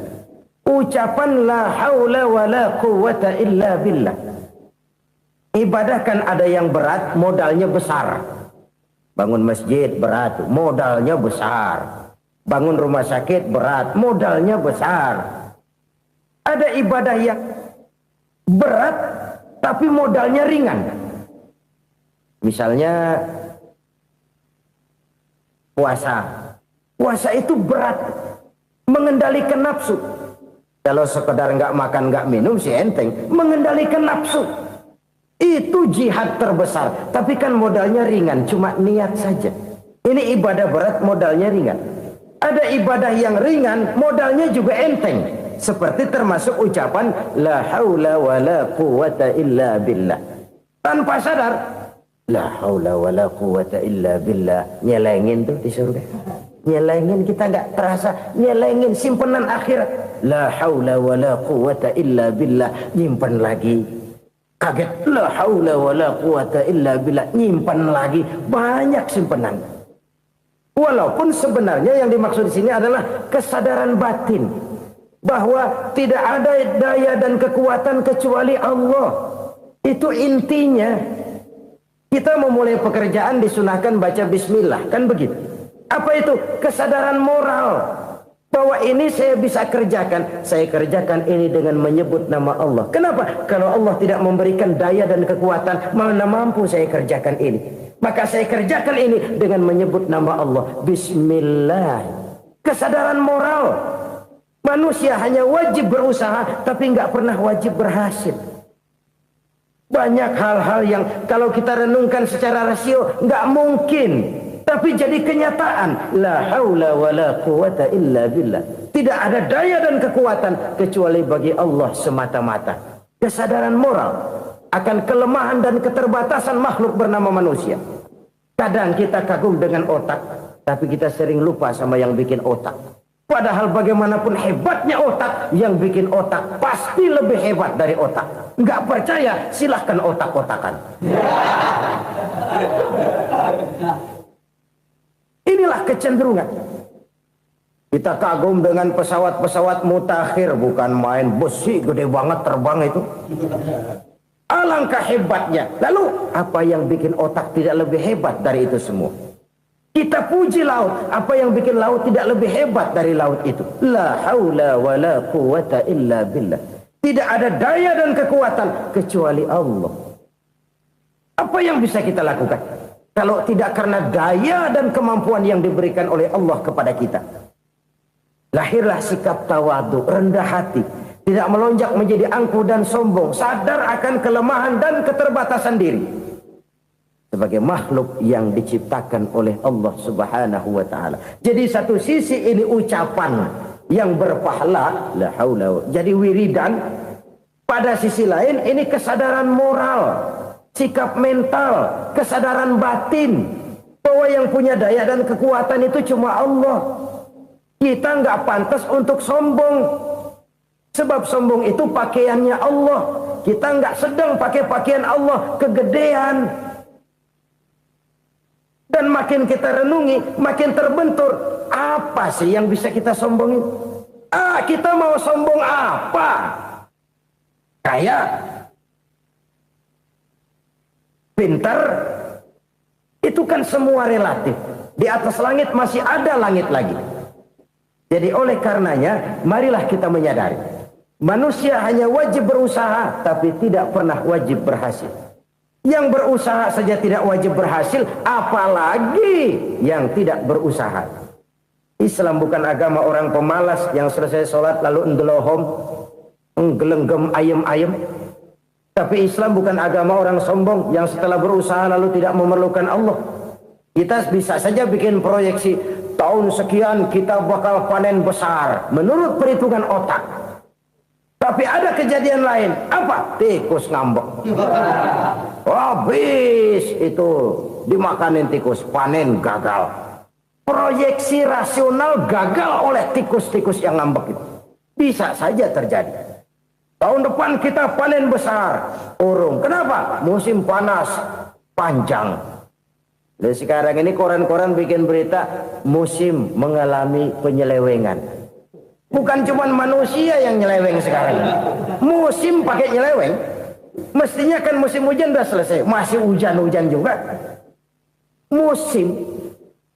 Ucapan la hawla wa la quwwata illa billah. Ibadah kan ada yang berat, modalnya besar. Bangun masjid berat, modalnya besar. Bangun rumah sakit berat, modalnya besar. Ada ibadah yang berat, tapi modalnya ringan. Misalnya puasa. Puasa itu berat, mengendalikan nafsu. Kalau sekedar nggak makan, nggak minum sih enteng. Mengendalikan nafsu. Itu jihad terbesar. Tapi kan modalnya ringan, cuma niat saja. Ini ibadah berat, modalnya ringan. Ada ibadah yang ringan, modalnya juga enteng. Seperti termasuk ucapan la haula wa la quwwata illa billah. Tanpa sadar, la haula wa la quwwata illa billah. Nyelengin tuh di surga. Nyelengin, kita nggak terasa. Nyelengin simpenan akhirat. La haula wa la quwwata illa billah. Nyimpan lagi. Kaget, la haula wa la quwata illa billah, nyimpan lagi, banyak simpanan. Walaupun sebenarnya yang dimaksud di sini adalah kesadaran batin bahwa tidak ada daya dan kekuatan kecuali Allah. Itu intinya. Kita memulai pekerjaan disunahkan baca bismillah, kan begitu. Apa itu? Kesadaran moral Bahwa ini saya bisa kerjakan. Saya kerjakan ini dengan menyebut nama Allah. Kenapa? Kalau Allah tidak memberikan daya dan kekuatan, mana mampu saya kerjakan ini. Maka saya kerjakan ini dengan menyebut nama Allah. Bismillah. Kesadaran moral. Manusia hanya wajib berusaha, tapi nggak pernah wajib berhasil. Banyak hal-hal yang kalau kita renungkan secara rasio nggak mungkin. Tapi jadi kenyataan. La haula wa la quwata illa billah. Tidak ada daya dan kekuatan kecuali bagi Allah semata-mata. Kesadaran moral akan kelemahan dan keterbatasan makhluk bernama manusia. Kadang kita kagum dengan otak, tapi kita sering lupa sama yang bikin otak. Padahal bagaimanapun hebatnya otak, yang bikin otak pasti lebih hebat dari otak. Nggak percaya, silahkan otak-otakan. Inilah kecenderungan. Kita kagum dengan pesawat-pesawat mutakhir, bukan main besi gede banget terbang itu. Alangkah hebatnya. Lalu apa yang bikin otak tidak lebih hebat dari itu semua? Kita puji laut. Apa yang bikin laut tidak lebih hebat dari laut itu? La haula wa la quwata illa billah. Tidak ada daya dan kekuatan kecuali Allah. Apa yang bisa kita lakukan? Kalau tidak karena daya dan kemampuan yang diberikan oleh Allah kepada kita. Lahirlah sikap tawadu, rendah hati. Tidak melonjak menjadi angkuh dan sombong. Sadar akan kelemahan dan keterbatasan diri. Sebagai makhluk yang diciptakan oleh Allah subhanahu wa ta'ala. Jadi satu sisi ini ucapan yang berpahala. La haula. Jadi wiridan. Pada sisi lain ini kesadaran moral. Sikap mental, kesadaran batin, bahwa yang punya daya dan kekuatan itu cuma Allah. Kita nggak pantas untuk sombong, sebab sombong itu pakaiannya Allah. Kita nggak sedang pakai pakaian Allah, kegedean. Dan makin kita renungi, makin terbentur. Apa sih yang bisa kita sombongin? Kita mau sombong apa? Kaya, pintar, itu kan semua relatif. Di atas langit masih ada langit lagi. Jadi oleh karenanya, marilah kita menyadari. Manusia hanya wajib berusaha, tapi tidak pernah wajib berhasil. Yang berusaha saja tidak wajib berhasil, apalagi yang tidak berusaha. Islam bukan agama orang pemalas yang selesai sholat lalu ngelohom, nggelenggem ayem-ayem. Tapi Islam bukan agama orang sombong yang setelah berusaha lalu tidak memerlukan Allah. Kita bisa saja bikin proyeksi, tahun sekian kita bakal panen besar menurut perhitungan otak. Tapi ada kejadian lain. Apa? Tikus ngambek. Habis itu dimakanin tikus, panen gagal. Proyeksi rasional gagal oleh tikus-tikus yang ngambek itu. Bisa saja terjadi. Tahun depan kita panen besar, urung. Kenapa? Musim panas panjang. Dan sekarang ini koran-koran bikin berita musim mengalami penyelewengan. Bukan cuma manusia yang nyeleweng sekarang. Musim pakai nyeleweng. Mestinya kan musim hujan udah selesai, masih hujan-hujan juga. Musim.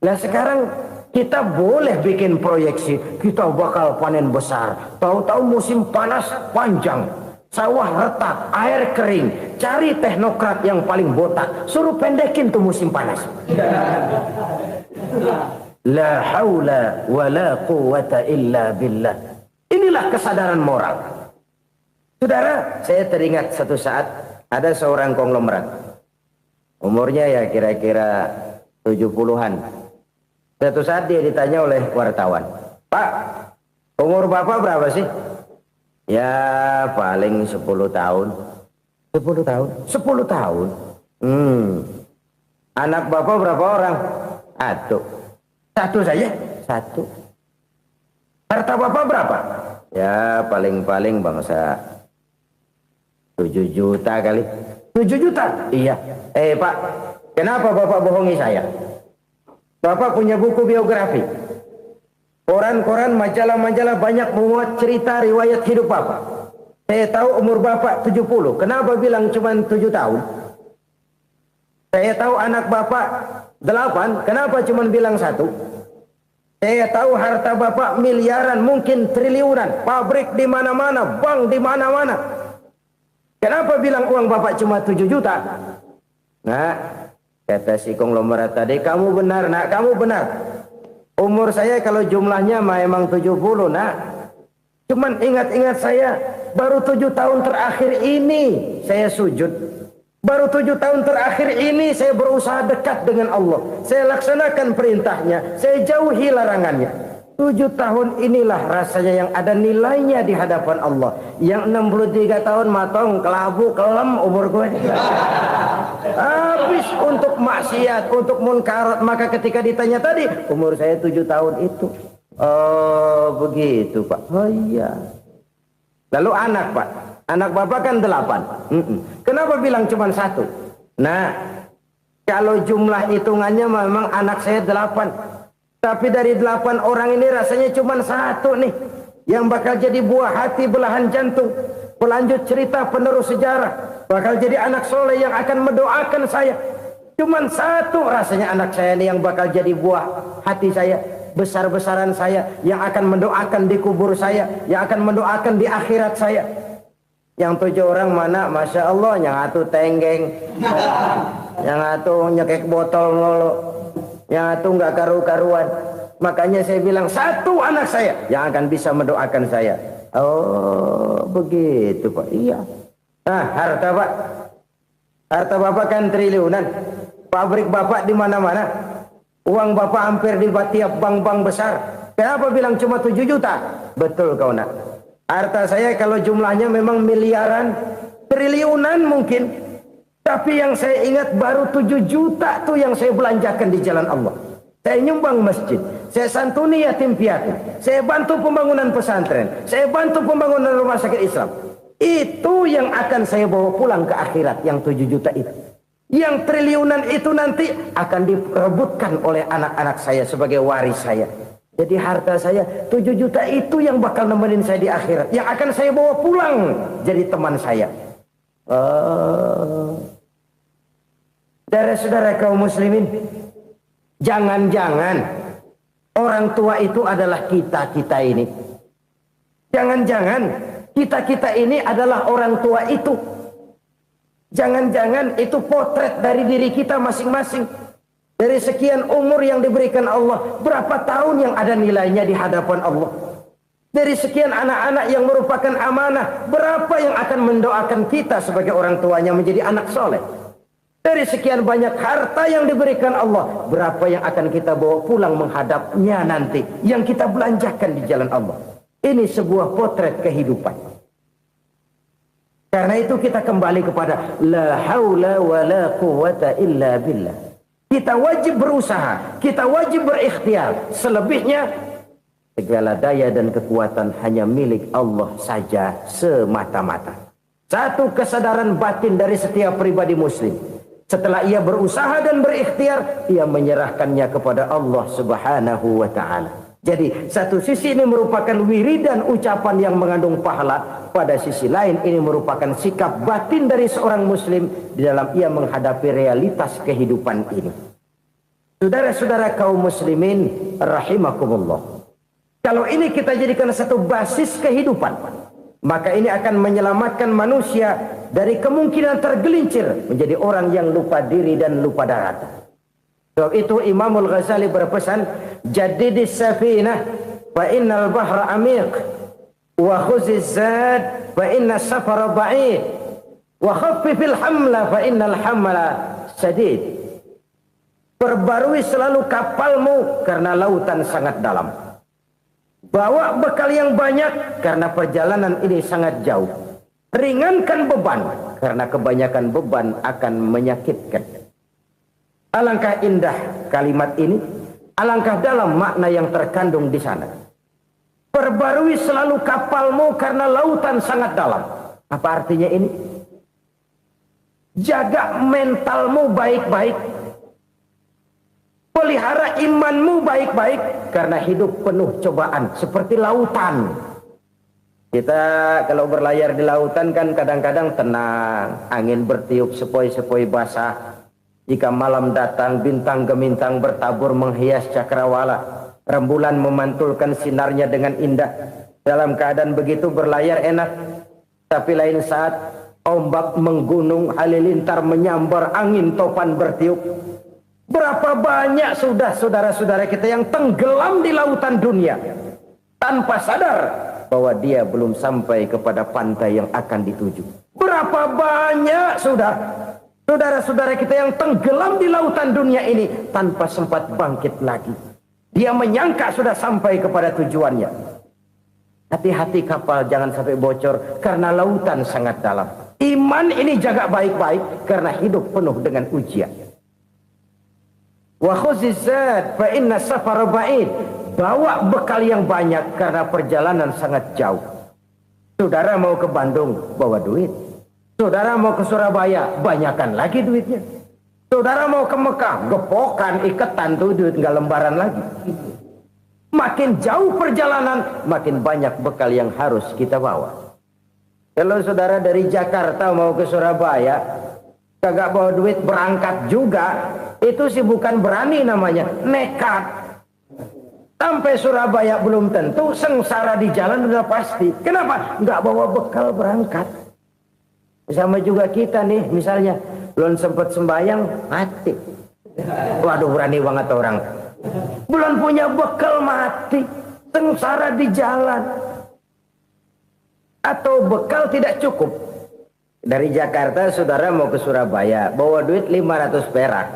Nah sekarang kita boleh bikin proyeksi, kita bakal panen besar. Tahu-tahu musim panas panjang, sawah retak, air kering. Cari teknokrat yang paling botak, suruh pendekin tuh musim panas. La haula wa la quwata illa billah. Inilah kesadaran moral. Saudara, saya teringat satu saat ada seorang konglomerat. Umurnya ya kira-kira 70-an. Suatu saat dia ditanya oleh wartawan, Pak, umur Bapak berapa sih? Ya paling 10 tahun. 10 tahun? 10 tahun? Anak Bapak berapa orang? Satu saja? Satu. Harta Bapak berapa? Ya paling-paling bangsa 7 juta kali. 7 juta? Iya. Pak, kenapa Bapak bohongi saya? Bapak punya buku biografi. Koran-koran, majalah-majalah banyak memuat cerita riwayat hidup Bapak. Saya tahu umur Bapak 70. Kenapa bilang cuma 7 tahun? Saya tahu anak Bapak 8. Kenapa cuma bilang 1? Saya tahu harta bapak miliaran, mungkin triliunan, pabrik di mana-mana, bank di mana-mana. Kenapa bilang uang bapak cuma 7 juta? Nah, kata si konglomerat tadi, kamu benar nak, kamu benar. Umur saya kalau jumlahnya memang 70 nak. Cuman ingat-ingat saya, baru 7 tahun terakhir ini saya sujud. Baru 7 tahun terakhir ini saya berusaha dekat dengan Allah. Saya laksanakan perintahnya, saya jauhi larangannya. 7 tahun inilah rasanya yang ada nilainya di hadapan Allah. Yang 63 tahun matong, kelabu, kelam umur gue. Habis untuk maksiat, untuk munkarat. Maka ketika ditanya tadi, umur saya 7 tahun itu. Oh begitu Pak. Oh iya. Lalu anak Pak. Anak bapak kan 8. Kenapa bilang cuma 1? Nah, kalau jumlah hitungannya memang anak saya 8. Tapi dari 8 orang ini rasanya cuma 1 nih. Yang bakal jadi buah hati, belahan jantung. Pelanjut cerita, penerus sejarah. Bakal jadi anak soleh yang akan mendoakan saya. Cuma 1 rasanya anak saya ini yang bakal jadi buah hati saya. Besar-besaran saya. Yang akan mendoakan di kubur saya. Yang akan mendoakan di akhirat saya. Yang 7 orang mana, Masya Allah, yang atu tenggeng, yang atu nyekek botol ngolo, yang atu nggak karu-karuan. Makanya saya bilang 1 anak saya yang akan bisa mendoakan saya. Oh begitu Pak. Iya. Nah harta Pak, harta Bapak kan triliunan, pabrik Bapak di mana-mana, uang Bapak hampir di tiap bank-bank besar. Kenapa bilang cuma 7 juta? Betul kau nak. Harta saya kalau jumlahnya memang miliaran, triliunan mungkin. Tapi yang saya ingat baru 7 juta tuh yang saya belanjakan di jalan Allah. Saya nyumbang masjid, saya santuni yatim piatu, saya bantu pembangunan pesantren, saya bantu pembangunan rumah sakit Islam. Itu yang akan saya bawa pulang ke akhirat, yang 7 juta itu. Yang triliunan itu nanti akan diperebutkan oleh anak-anak saya sebagai waris saya. Jadi harta saya 7 juta itu yang bakal nemenin saya di akhirat. Yang akan saya bawa pulang jadi teman saya. Saudara-saudara kaum muslimin, jangan-jangan orang tua itu adalah kita-kita ini. Jangan-jangan kita-kita ini adalah orang tua itu. Jangan-jangan itu potret dari diri kita masing-masing. Dari sekian umur yang diberikan Allah, berapa tahun yang ada nilainya di hadapan Allah? Dari sekian anak-anak yang merupakan amanah, berapa yang akan mendoakan kita sebagai orang tuanya menjadi anak soleh? Dari sekian banyak harta yang diberikan Allah, berapa yang akan kita bawa pulang menghadapnya nanti, yang kita belanjakan di jalan Allah? Ini sebuah potret kehidupan. Karena itu kita kembali kepada la haula wa la quwata illa billah. Kita wajib berusaha, kita wajib berikhtiar. Selebihnya, segala daya dan kekuatan hanya milik Allah saja semata-mata. Satu kesadaran batin dari setiap pribadi muslim. Setelah ia berusaha dan berikhtiar, ia menyerahkannya kepada Allah Subhanahu wa ta'ala. Jadi, satu sisi ini merupakan wiridan ucapan yang mengandung pahala. Pada sisi lain, ini merupakan sikap batin dari seorang muslim di dalam ia menghadapi realitas kehidupan ini. Saudara-saudara kaum muslimin rahimakumullah. Kalau ini kita jadikan satu basis kehidupan, maka ini akan menyelamatkan manusia dari kemungkinan tergelincir menjadi orang yang lupa diri dan lupa darat. Sebab itu Imamul Ghazali berpesan, jadidis safinah fa innal bahra amiq wa khuziz zad fa inna safara ba'id wa khaffifil hamla fa innal hamla sadid. Perbarui selalu kapalmu karena lautan sangat dalam. Bawa bekal yang banyak karena perjalanan ini sangat jauh. Ringankan beban karena kebanyakan beban akan menyakitkan. Alangkah indah kalimat ini, alangkah dalam makna yang terkandung di sana. Perbarui selalu kapalmu karena lautan sangat dalam. Apa artinya ini? Jaga mentalmu baik-baik. Pelihara imanmu baik-baik karena hidup penuh cobaan seperti lautan. Kita kalau berlayar di lautan kan kadang-kadang tenang, angin bertiup sepoi-sepoi basah. Jika malam datang bintang gemintang bertabur menghias cakrawala. Rembulan memantulkan sinarnya dengan indah. Dalam keadaan begitu berlayar enak. Tapi lain saat ombak menggunung, halilintar menyambar, angin topan bertiup. Berapa banyak sudah saudara-saudara kita yang tenggelam di lautan dunia tanpa sadar bahwa dia belum sampai kepada pantai yang akan dituju. Berapa banyak sudah saudara-saudara kita yang tenggelam di lautan dunia ini tanpa sempat bangkit lagi. Dia menyangka sudah sampai kepada tujuannya. Hati-hati kapal jangan sampai bocor karena lautan sangat dalam. Iman ini jaga baik-baik karena hidup penuh dengan ujian. Wa khuzizat fa inna safara ba'id. Bawa bekal yang banyak karena perjalanan sangat jauh. Saudara mau ke Bandung, bawa duit. Saudara mau ke Surabaya, banyakan lagi duitnya. Saudara mau ke Mekah, gepokan, iketan tuh duit nggak lembaran lagi. Makin jauh perjalanan, makin banyak bekal yang harus kita bawa. Kalau saudara dari Jakarta mau ke Surabaya, kagak bawa duit berangkat juga, itu sih bukan berani namanya, nekat. Sampai Surabaya belum tentu, sengsara di jalan udah pasti. Kenapa? Nggak bawa bekal berangkat. Sama juga kita nih, misalnya belum sempat sembahyang, mati. Waduh, berani banget orang. Belum punya bekal, mati. Sengsara di jalan. Atau bekal tidak cukup. Dari Jakarta saudara mau ke Surabaya, bawa duit 500 perak.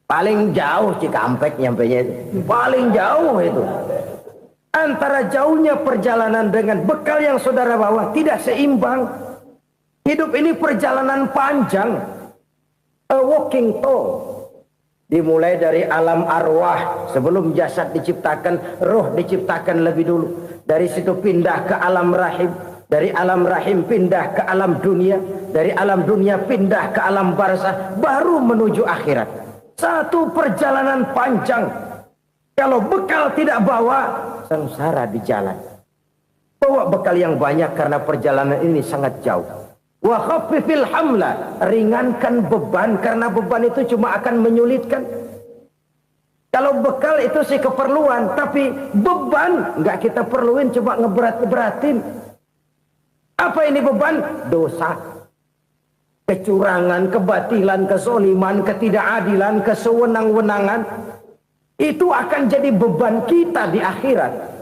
Paling jauh Cikampek nyampenya itu. Paling jauh itu. Antara jauhnya perjalanan dengan bekal yang saudara bawa tidak seimbang. Hidup ini perjalanan panjang. A walking tour. Dimulai dari alam arwah. Sebelum jasad diciptakan, roh diciptakan lebih dulu. Dari situ pindah ke alam rahim. Dari alam rahim pindah ke alam dunia. Dari alam dunia pindah ke alam barzah. Baru menuju akhirat. Satu perjalanan panjang. Kalau bekal tidak bawa, sengsara di jalan. Bawa bekal yang banyak karena perjalanan ini sangat jauh. Wa khaffifil hamla, ringankan beban karena beban itu cuma akan menyulitkan. Kalau bekal itu sih keperluan, tapi beban nggak kita perluin, coba ngeberat-beratin. Apa ini beban? Dosa, kecurangan, kebatilan, kesoliman, ketidakadilan, kesewenang-wenangan. Itu akan jadi beban kita di akhirat.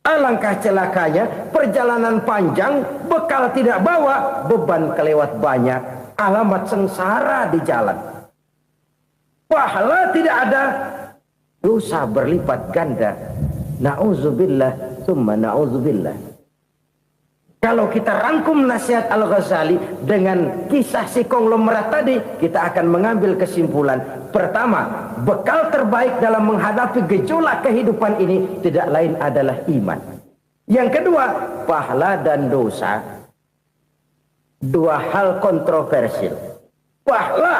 Alangkah celakanya, perjalanan panjang, bekal tidak bawa, beban kelewat banyak, alamat sengsara di jalan. Pahala tidak ada, dosa berlipat ganda. Na'udzubillah, summa na'udzubillah. Kalau kita rangkum nasihat Al-Ghazali dengan kisah si konglomerat tadi, kita akan mengambil kesimpulan. Pertama, bekal terbaik dalam menghadapi gejolak kehidupan ini tidak lain adalah iman. Yang kedua, pahala dan dosa. Dua hal kontroversial. Pahala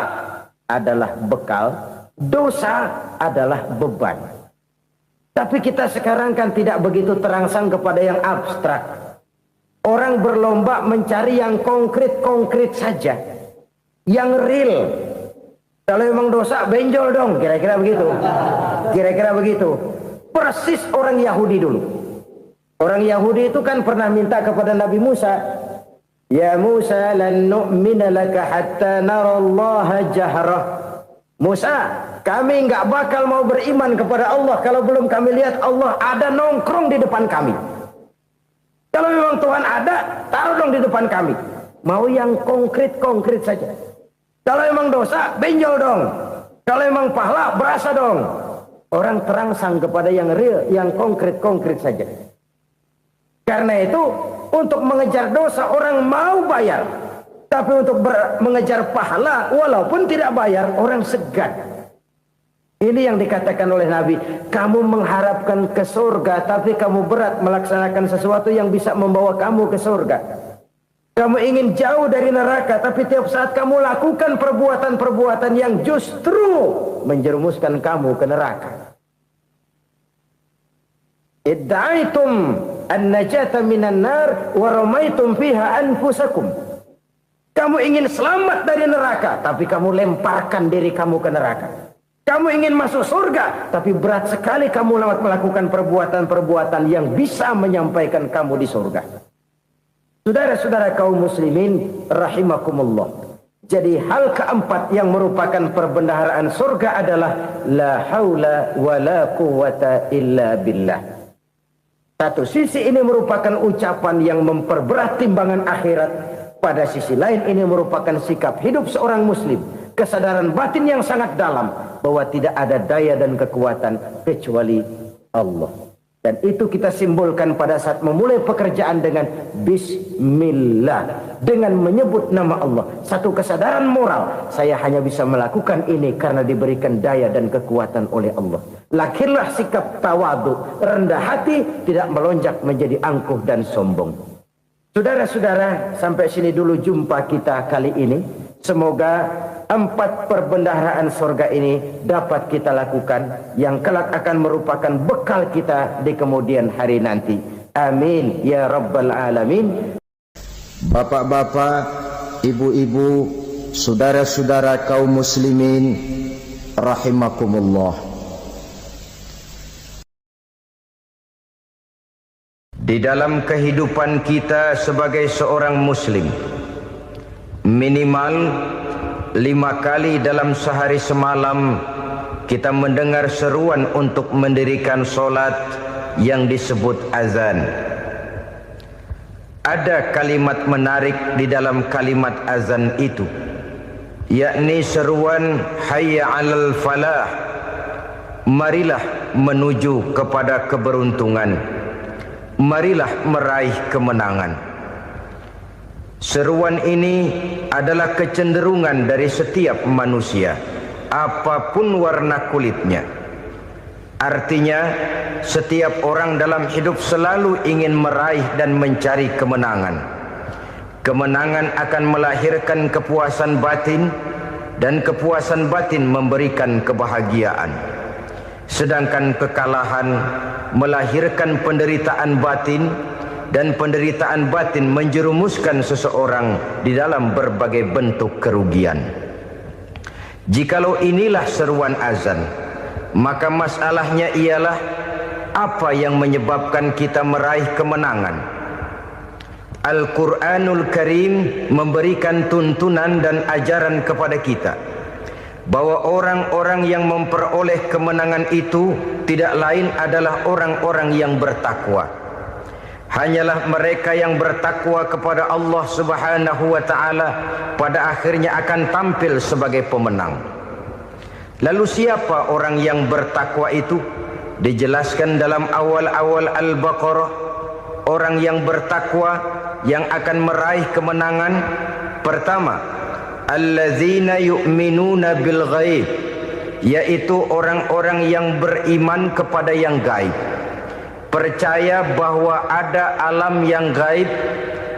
adalah bekal, dosa adalah beban. Tapi kita sekarang kan tidak begitu terangsang kepada yang abstrak. Orang berlomba mencari yang konkret-konkret saja. Yang real. Kalau memang dosa, benjol dong. Kira-kira begitu. Kira-kira begitu. Persis orang Yahudi dulu. Orang Yahudi itu kan pernah minta kepada Nabi Musa. Ya Musa, lan nu'mina laka hatta narallaha jahrah. Musa, kami nggak bakal mau beriman kepada Allah kalau belum kami lihat Allah ada nongkrong di depan kami. Kalau memang Tuhan ada, taruh dong di depan kami. Mau yang konkret-konkret saja. Kalau memang dosa, benjol dong. Kalau memang pahala, berasa dong. Orang terangsang kepada yang real, yang konkret-konkret saja. Karena itu, untuk mengejar dosa, orang mau bayar. Tapi untuk mengejar pahala, walaupun tidak bayar, orang segan. Ini yang dikatakan oleh Nabi, kamu mengharapkan ke surga, tapi kamu berat melaksanakan sesuatu yang bisa membawa kamu ke surga. Kamu ingin jauh dari neraka, tapi tiap saat kamu lakukan perbuatan-perbuatan yang justru menjerumuskan kamu ke neraka. Idda'aitum an-najata minan nar wa ramaitum fiha anfusakum. Kamu ingin selamat dari neraka, tapi kamu lemparkan diri kamu ke neraka. Kamu ingin masuk surga, tapi berat sekali kamu melakukan perbuatan-perbuatan yang bisa menyampaikan kamu di surga. Saudara-saudara kaum muslimin rahimakumullah. Jadi hal keempat yang merupakan perbendaharaan surga adalah la haula wa la quwwata illa billah. Satu sisi ini merupakan ucapan yang memperberat timbangan akhirat. Pada sisi lain ini merupakan sikap hidup seorang muslim. Kesadaran batin yang sangat dalam bahwa tidak ada daya dan kekuatan kecuali Allah. Dan itu kita simbolkan pada saat memulai pekerjaan dengan bismillah, dengan menyebut nama Allah. Satu kesadaran moral, saya hanya bisa melakukan ini karena diberikan daya dan kekuatan oleh Allah. Lahirlah sikap tawadu, rendah hati, tidak melonjak menjadi angkuh dan sombong. Saudara-saudara, sampai sini dulu jumpa kita kali ini. Semoga 4 perbendaharaan surga ini dapat kita lakukan, yang kelak akan merupakan bekal kita di kemudian hari nanti. Amin ya rabbal alamin. Bapak-bapak, ibu-ibu, saudara-saudara kaum muslimin rahimakumullah. Di dalam kehidupan kita sebagai seorang muslim, minimal 5 kali dalam sehari semalam kita mendengar seruan untuk mendirikan solat yang disebut azan. Ada kalimat menarik di dalam kalimat azan itu, yakni seruan hayya 'alal falah, marilah menuju kepada keberuntungan, marilah meraih kemenangan. Seruan ini adalah kecenderungan dari setiap manusia, apapun warna kulitnya. Artinya, setiap orang dalam hidup selalu ingin meraih dan mencari kemenangan. Kemenangan akan melahirkan kepuasan batin, dan kepuasan batin memberikan kebahagiaan. Sedangkan kekalahan melahirkan penderitaan batin, dan penderitaan batin menjerumuskan seseorang di dalam berbagai bentuk kerugian. Jikalau inilah seruan azan, maka masalahnya ialah apa yang menyebabkan kita meraih kemenangan. Al-Quranul Karim memberikan tuntunan dan ajaran kepada kita bahwa orang-orang yang memperoleh kemenangan itu tidak lain adalah orang-orang yang bertakwa. Hanyalah mereka yang bertakwa kepada Allah Subhanahu wa ta'ala pada akhirnya akan tampil sebagai pemenang. Lalu siapa orang yang bertakwa itu? Dijelaskan dalam awal-awal Al-Baqarah, orang yang bertakwa yang akan meraih kemenangan. Pertama, allazina yu'minuna bil ghaib, yaitu orang-orang yang beriman kepada yang gaib. Percaya bahwa ada alam yang gaib,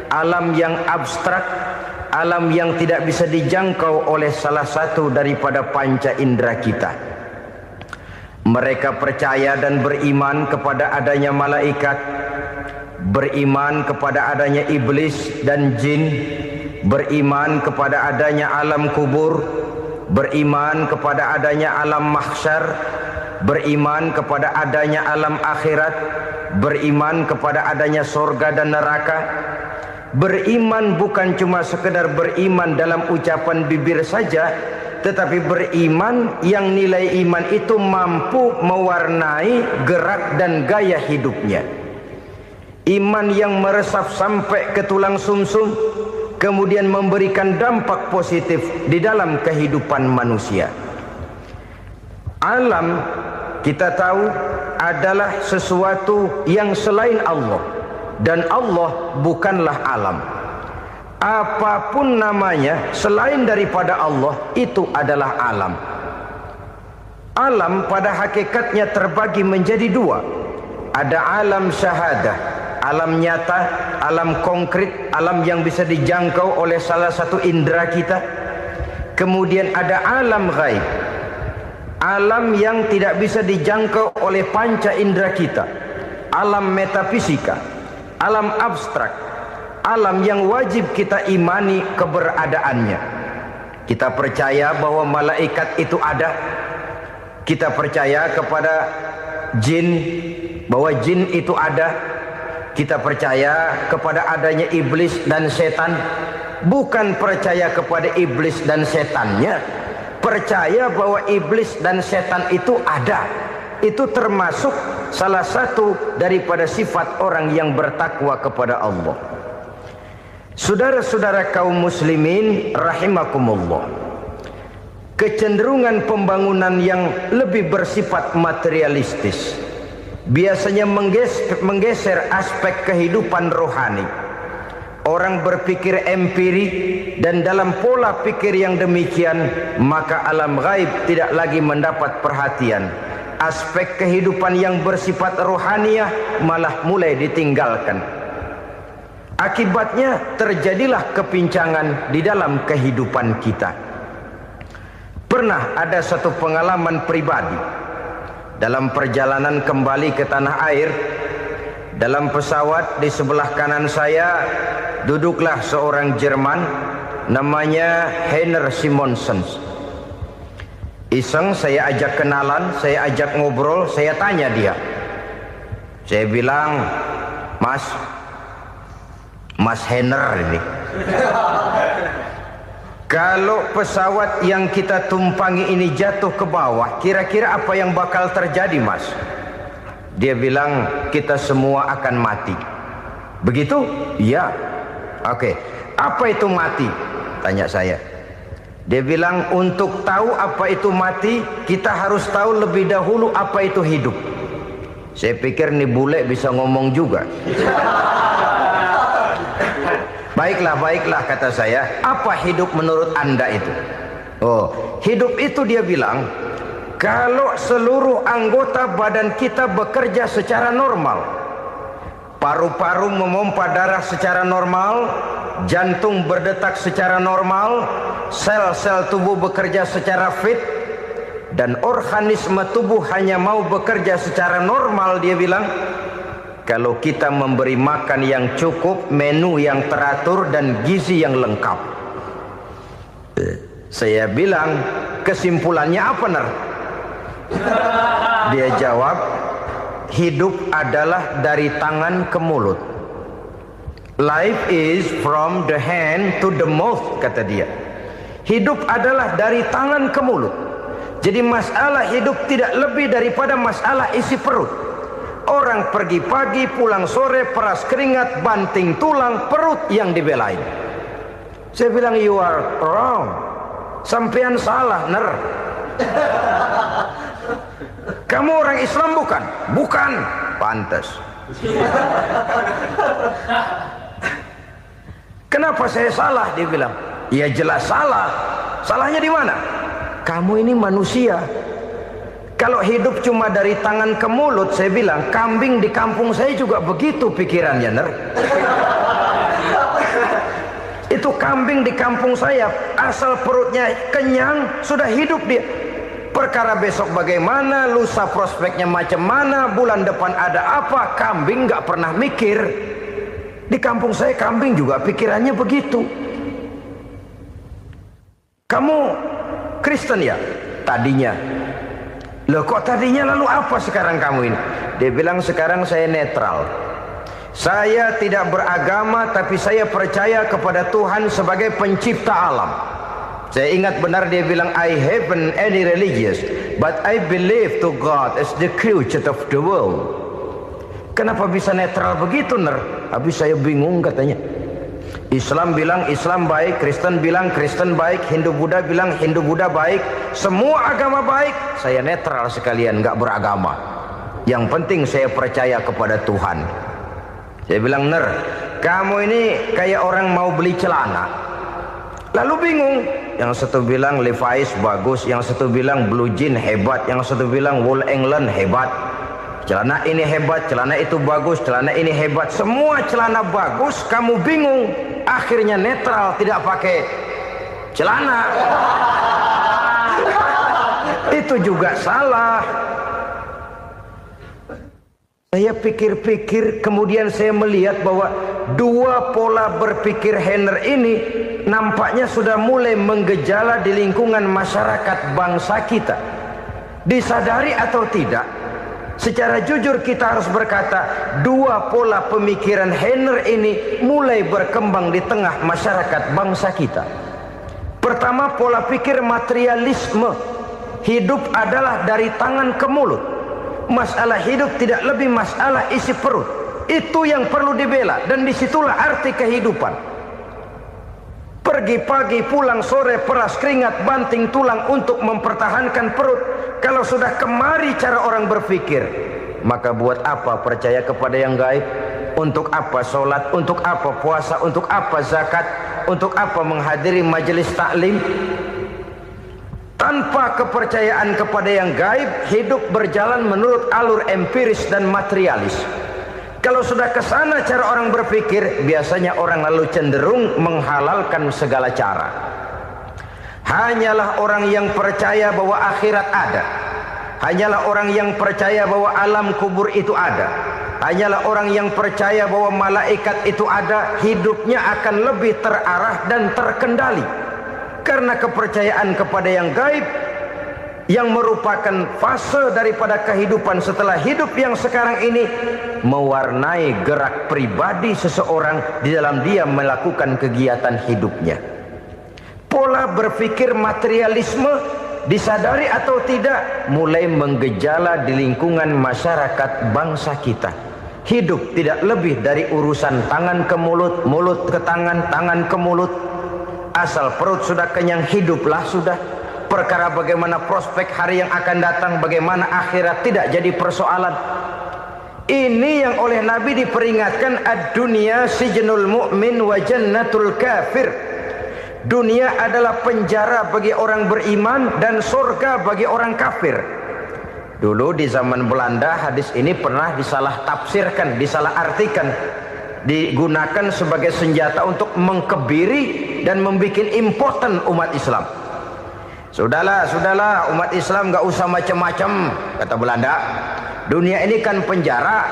alam yang abstrak, alam yang tidak bisa dijangkau oleh salah satu daripada panca indera kita. Mereka percaya dan beriman kepada adanya malaikat, beriman kepada adanya iblis dan jin, beriman kepada adanya alam kubur, beriman kepada adanya alam mahsyar, beriman kepada adanya alam akhirat, beriman kepada adanya surga dan neraka. Beriman bukan cuma sekedar beriman dalam ucapan bibir saja, tetapi beriman yang nilai iman itu mampu mewarnai gerak dan gaya hidupnya. Iman yang meresap sampai ke tulang sumsum, kemudian memberikan dampak positif di dalam kehidupan manusia. Alam, kita tahu, adalah sesuatu yang selain Allah, dan Allah bukanlah alam. Apapun namanya selain daripada Allah, itu adalah alam. Alam pada hakikatnya terbagi menjadi 2. Ada alam syahadah, alam nyata, alam konkret, alam yang bisa dijangkau oleh salah satu indera kita. Kemudian ada alam ghaib, alam yang tidak bisa dijangkau oleh panca indera kita, alam metafisika, alam abstrak, alam yang wajib kita imani keberadaannya. Kita percaya bahwa malaikat itu ada, Kita percaya kepada jin, bahwa jin itu ada. Kita percaya kepada adanya iblis dan setan. Bukan percaya kepada iblis dan setannya, percaya bahwa iblis dan setan itu ada. Itu termasuk salah satu daripada sifat orang yang bertakwa kepada Allah. Saudara-saudara kaum muslimin rahimakumullah, kecenderungan pembangunan yang lebih bersifat materialistis biasanya menggeser aspek kehidupan rohani. Orang berpikir empiri, dan dalam pola pikir yang demikian maka alam gaib tidak lagi mendapat perhatian. Aspek kehidupan yang bersifat rohaniah malah mulai ditinggalkan. Akibatnya terjadilah kepincangan di dalam kehidupan kita. Pernah ada satu pengalaman pribadi dalam perjalanan kembali ke tanah air. Dalam pesawat di sebelah kanan saya duduklah seorang Jerman namanya Heiner Simonsen. Iseng saya ajak kenalan, saya ajak ngobrol, saya tanya dia. Saya bilang, Mas Heiner ini, kalau pesawat yang kita tumpangi ini jatuh ke bawah, kira-kira apa yang bakal terjadi, Mas? Dia bilang, kita semua akan mati. Begitu? Iya. Oke. Apa itu mati? Tanya saya. Dia bilang, untuk tahu apa itu mati, kita harus tahu lebih dahulu apa itu hidup. Saya pikir nih bule bisa ngomong juga. Baiklah kata saya. Apa hidup menurut Anda itu? Oh, hidup itu dia bilang, kalau seluruh anggota badan kita bekerja secara normal, paru-paru memompa darah secara normal, jantung berdetak secara normal, sel-sel tubuh bekerja secara fit, dan organisme tubuh hanya mau bekerja secara normal, dia bilang, kalau kita memberi makan yang cukup, menu yang teratur, dan gizi yang lengkap. Saya bilang, kesimpulannya apa, Ner? Dia jawab, hidup adalah dari tangan ke mulut. Life is from the hand to the mouth, kata dia. Hidup adalah dari tangan ke mulut. Jadi masalah hidup tidak lebih daripada masalah isi perut. Orang pergi pagi, pulang sore, peras keringat, banting tulang, perut yang dibelain. Saya bilang, you are wrong. Sampean salah, Ner. Kamu orang Islam bukan? Bukan. Pantas. Kenapa saya salah? Dia bilang, ya jelas salah. Salahnya di mana? Kamu ini manusia. Kalau hidup cuma dari tangan ke mulut, saya bilang, kambing di kampung saya juga begitu pikirannya, Ner. Itu kambing di kampung saya, asal perutnya kenyang, sudah hidup dia. Perkara besok bagaimana, lusa prospeknya macam mana, bulan depan ada apa, kambing nggak pernah mikir. Di kampung saya kambing juga pikirannya begitu. Kamu Kristen ya? Tadinya. Loh kok tadinya, lalu apa sekarang kamu ini? Dia bilang, sekarang saya netral. Saya tidak beragama, tapi saya percaya kepada Tuhan sebagai pencipta alam. Saya ingat benar dia bilang, I haven't any religious, but I believe to God as the creator of the world. Kenapa bisa netral begitu, Ner? Habis saya bingung katanya. Islam bilang Islam baik, Kristen bilang Kristen baik, Hindu Buddha bilang Hindu Buddha baik, semua agama baik. Saya netral sekalian, nggak beragama. Yang penting saya percaya kepada Tuhan. Saya bilang, Ner, kamu ini kayak orang mau beli celana. Lalu bingung, yang satu bilang Levi's bagus, yang satu bilang Blue Jean hebat, yang satu bilang Wool England hebat. Celana ini hebat, celana itu bagus, celana ini hebat. Semua celana bagus, kamu bingung. Akhirnya netral, tidak pakai celana. Itu juga salah. Saya pikir-pikir, kemudian saya melihat bahwa dua pola berpikir Heiner ini nampaknya sudah mulai menggejala di lingkungan masyarakat bangsa kita. Disadari atau tidak, secara jujur kita harus berkata, dua pola pemikiran Heiner ini mulai berkembang di tengah masyarakat bangsa kita. Pertama, pola pikir materialisme. Hidup adalah dari tangan ke mulut. Masalah hidup tidak lebih masalah isi perut. Itu yang perlu dibela, dan disitulah arti kehidupan. Pergi pagi, pulang sore, peras keringat, banting tulang untuk mempertahankan perut. Kalau sudah kemari cara orang berpikir, maka buat apa percaya kepada yang gaib? Untuk apa sholat? Untuk apa puasa? Untuk apa zakat? Untuk apa menghadiri majelis taklim? Tanpa kepercayaan kepada yang gaib, hidup berjalan menurut alur empiris dan materialis. Kalau sudah ke sana cara orang berpikir, biasanya orang lalu cenderung menghalalkan segala cara. Hanyalah orang yang percaya bahwa akhirat ada. Hanyalah orang yang percaya bahwa alam kubur itu ada. Hanyalah orang yang percaya bahwa malaikat itu ada, hidupnya akan lebih terarah dan terkendali. Karena kepercayaan kepada yang gaib, yang merupakan fase daripada kehidupan setelah hidup yang sekarang ini, mewarnai gerak pribadi seseorang di dalam dia melakukan kegiatan hidupnya. Pola berpikir materialisme, disadari atau tidak, mulai menggejala di lingkungan masyarakat bangsa kita. Hidup tidak lebih dari urusan tangan ke mulut, mulut ke tangan, tangan ke mulut. Asal perut sudah kenyang, hiduplah sudah. Perkara bagaimana prospek hari yang akan datang, bagaimana akhirat, tidak jadi persoalan. Ini yang oleh Nabi diperingatkan, ad-dunya sijnul mu'min wa jannatul kafir. Dunia adalah penjara bagi orang beriman dan surga bagi orang kafir. Dulu di zaman Belanda hadis ini pernah disalah tafsirkan, disalah artikan, digunakan sebagai senjata untuk mengkebiri dan membuat impoten umat Islam. Sudahlah umat Islam gak usah macam-macam, kata Belanda. Dunia ini kan penjara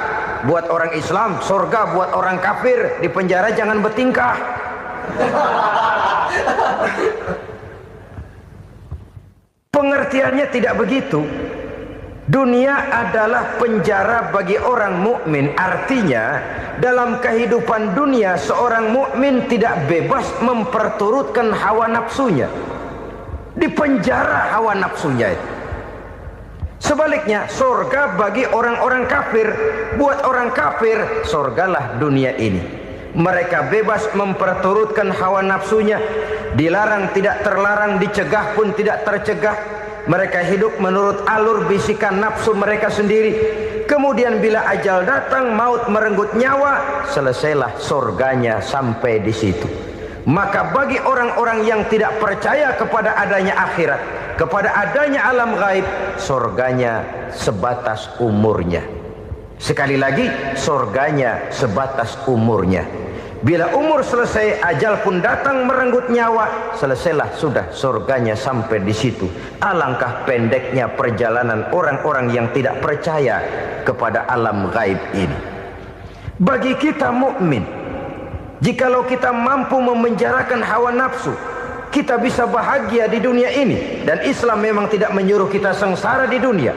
buat orang Islam, surga buat orang kafir. Di penjara jangan bertingkah. Pengertiannya tidak begitu. Dunia adalah penjara bagi orang mukmin. Artinya dalam kehidupan dunia seorang mukmin tidak bebas memperturutkan hawa nafsunya. Di penjara hawa nafsunya itu. Sebaliknya, surga bagi orang-orang kafir. Buat orang kafir, surgalah dunia ini. Mereka bebas memperturutkan hawa nafsunya. Dilarang tidak terlarang, dicegah pun tidak tercegah. Mereka hidup menurut alur bisikan nafsu mereka sendiri. Kemudian bila ajal datang, maut merenggut nyawa, selesailah surganya sampai di situ. Maka bagi orang-orang yang tidak percaya kepada adanya akhirat, kepada adanya alam gaib, surganya sebatas umurnya. Sekali lagi, surganya sebatas umurnya. Bila umur selesai, ajal pun datang merenggut nyawa, selesailah sudah surganya sampai di situ. Alangkah pendeknya perjalanan orang-orang yang tidak percaya kepada alam gaib ini. Bagi kita mukmin, jikalau kita mampu memenjarakan hawa nafsu, kita bisa bahagia di dunia ini. Dan Islam memang tidak menyuruh kita sengsara di dunia.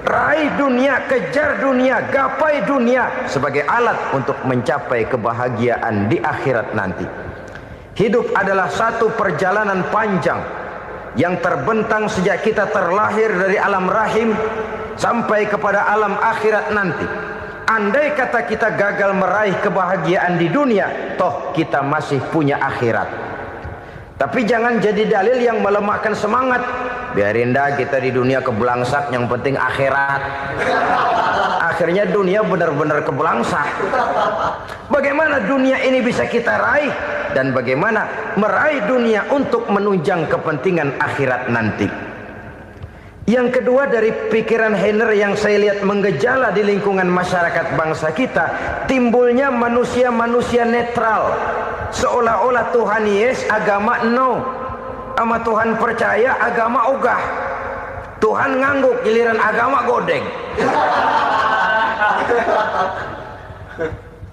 Raih dunia, kejar dunia, gapai dunia sebagai alat untuk mencapai kebahagiaan di akhirat nanti. Hidup adalah satu perjalanan panjang yang terbentang sejak kita terlahir dari alam rahim sampai kepada alam akhirat nanti. Andai kata kita gagal meraih kebahagiaan di dunia, toh kita masih punya akhirat. Tapi jangan jadi dalil yang melemahkan semangat. Biarin dah kita di dunia kebelangsak, yang penting akhirat. Akhirnya dunia benar-benar kebelangsak. Bagaimana dunia ini bisa kita raih, dan bagaimana meraih dunia untuk menunjang kepentingan akhirat nanti. Yang kedua, dari pikiran Heiner yang saya lihat menggejala di lingkungan masyarakat bangsa kita, timbulnya manusia-manusia netral. Seolah-olah Tuhan yes, agama no. Sama Tuhan percaya, agama ogah. Tuhan ngangguk, giliran agama godeng.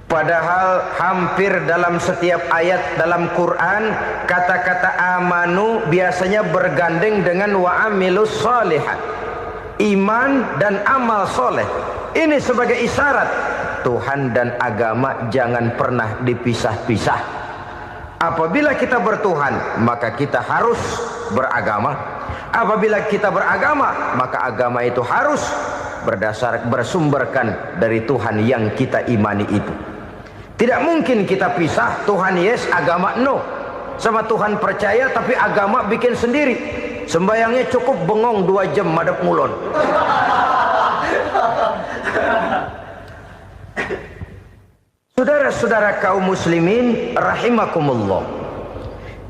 Padahal hampir dalam setiap ayat dalam Quran, kata-kata amanu biasanya bergandeng dengan wa amilus shalihat. iman dan amal soleh. Ini sebagai isyarat Tuhan dan agama jangan pernah dipisah-pisah. Apabila kita bertuhan, maka kita harus beragama. Apabila kita beragama, maka agama itu harus bersumberkan dari Tuhan yang kita imani itu. Tidak mungkin kita pisah, Tuhan yes, agama no. Sama Tuhan percaya tapi agama bikin sendiri. Sembayangnya cukup bengong 2 jam madep ngulon. Saudara-saudara kaum muslimin rahimakumullah.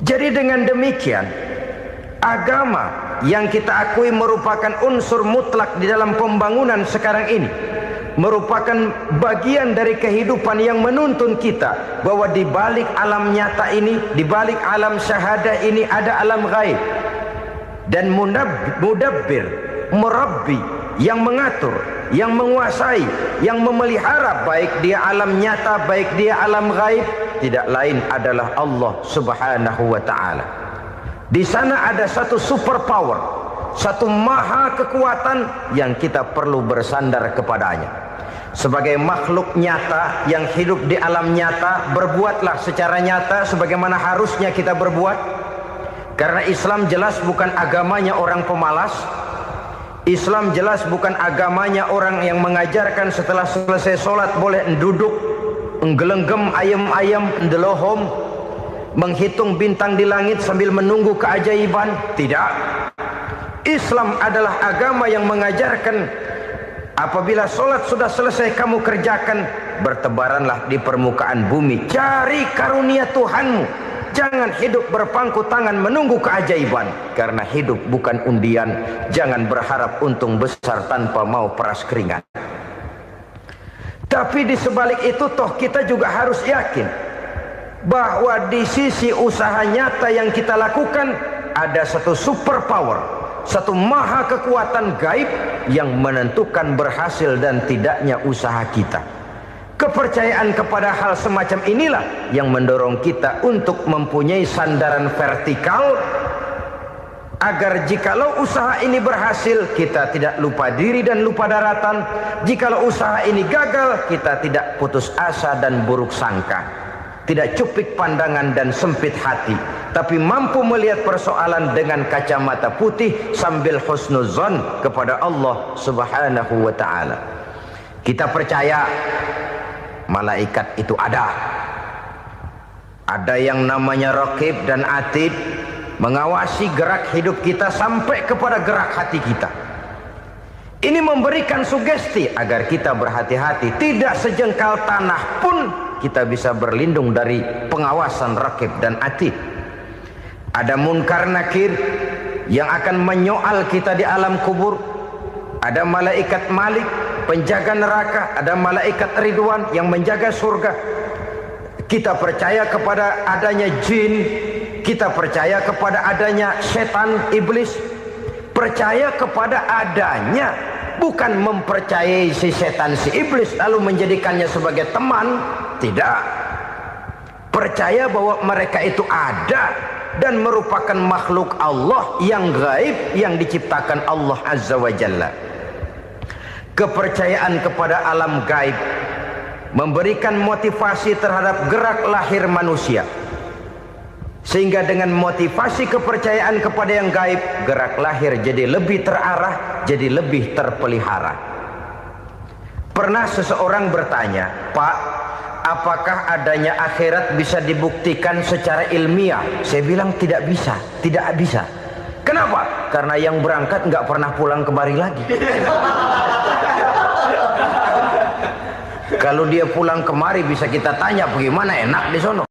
Jadi dengan demikian, agama yang kita akui merupakan unsur mutlak di dalam pembangunan sekarang ini, merupakan bagian dari kehidupan yang menuntun kita bahwa di balik alam nyata ini, di balik alam syahadah ini ada alam gaib. Dan mudabbir, murabbi, yang mengatur, yang menguasai, yang memelihara baik dia alam nyata, baik dia alam gaib, tidak lain adalah Allah Subhanahu wa ta'ala. Di sana ada satu super power, satu maha kekuatan yang kita perlu bersandar kepadanya. Sebagai makhluk nyata yang hidup di alam nyata, berbuatlah secara nyata sebagaimana harusnya kita berbuat. Karena Islam jelas bukan agamanya orang pemalas. Islam jelas bukan agamanya orang yang mengajarkan setelah selesai sholat boleh duduk, nggelenggem ayam-ayam, ndelohom, menghitung bintang di langit sambil menunggu keajaiban. Tidak. Islam adalah agama yang mengajarkan apabila sholat sudah selesai kamu kerjakan, bertebaranlah di permukaan bumi, cari karunia Tuhanmu. Jangan hidup berpangku tangan menunggu keajaiban. Karena hidup bukan undian. Jangan berharap untung besar tanpa mau peras keringat. Tapi di sebalik itu toh kita juga harus yakin bahwa di sisi usaha nyata yang kita lakukan ada satu super power, satu maha kekuatan gaib yang menentukan berhasil dan tidaknya usaha kita. Kepercayaan kepada hal semacam inilah yang mendorong kita untuk mempunyai sandaran vertikal, agar jikalau usaha ini berhasil kita tidak lupa diri dan lupa daratan. Jikalau usaha ini gagal kita tidak putus asa dan buruk sangka, tidak cupik pandangan dan sempit hati, tapi mampu melihat persoalan dengan kacamata putih sambil husnuzon kepada Allah Subhanahu wa ta'ala. Kita percaya malaikat itu ada. Ada yang namanya raqib dan atid, mengawasi gerak hidup kita sampai kepada gerak hati kita. Ini memberikan sugesti agar kita berhati-hati. Tidak sejengkal tanah pun kita bisa berlindung dari pengawasan raqib dan atid. Ada munkar nakir yang akan menyoal kita di alam kubur. Ada malaikat Malik, penjaga neraka. Ada malaikat Ridwan yang menjaga surga. Kita percaya kepada adanya jin, kita percaya kepada adanya setan, iblis. Percaya kepada adanya, bukan mempercayai si setan, si iblis lalu menjadikannya sebagai teman. Tidak. Percaya bahwa mereka itu ada dan merupakan makhluk Allah yang gaib, yang diciptakan Allah Azza wa Jalla. Kepercayaan kepada alam gaib memberikan motivasi terhadap gerak lahir manusia, sehingga dengan motivasi kepercayaan kepada yang gaib, gerak lahir jadi lebih terarah, jadi lebih terpelihara. Pernah seseorang bertanya, "Pak, apakah adanya akhirat bisa dibuktikan secara ilmiah?" Saya bilang tidak bisa, tidak bisa. Kenapa? Karena yang berangkat nggak pernah pulang kembali lagi. Kalau dia pulang kemari bisa kita tanya bagaimana enak di sono.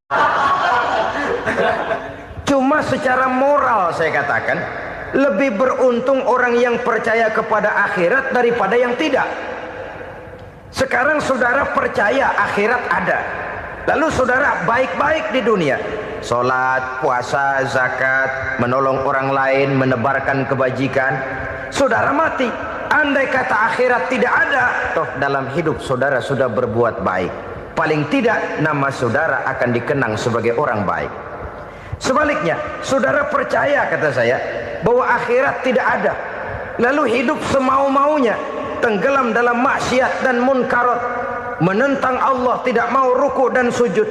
Cuma secara moral saya katakan, lebih beruntung orang yang percaya kepada akhirat daripada yang tidak. Sekarang saudara percaya akhirat ada, lalu saudara baik-baik di dunia, sholat, puasa, zakat, menolong orang lain, menebarkan kebajikan. Saudara mati, andai kata akhirat tidak ada, toh dalam hidup saudara sudah berbuat baik. Paling tidak nama saudara akan dikenang sebagai orang baik. Sebaliknya, saudara percaya, kata saya, bahwa akhirat tidak ada, lalu hidup semau-maunya, tenggelam dalam maksiat dan munkarat, menentang Allah, tidak mau ruku dan sujud,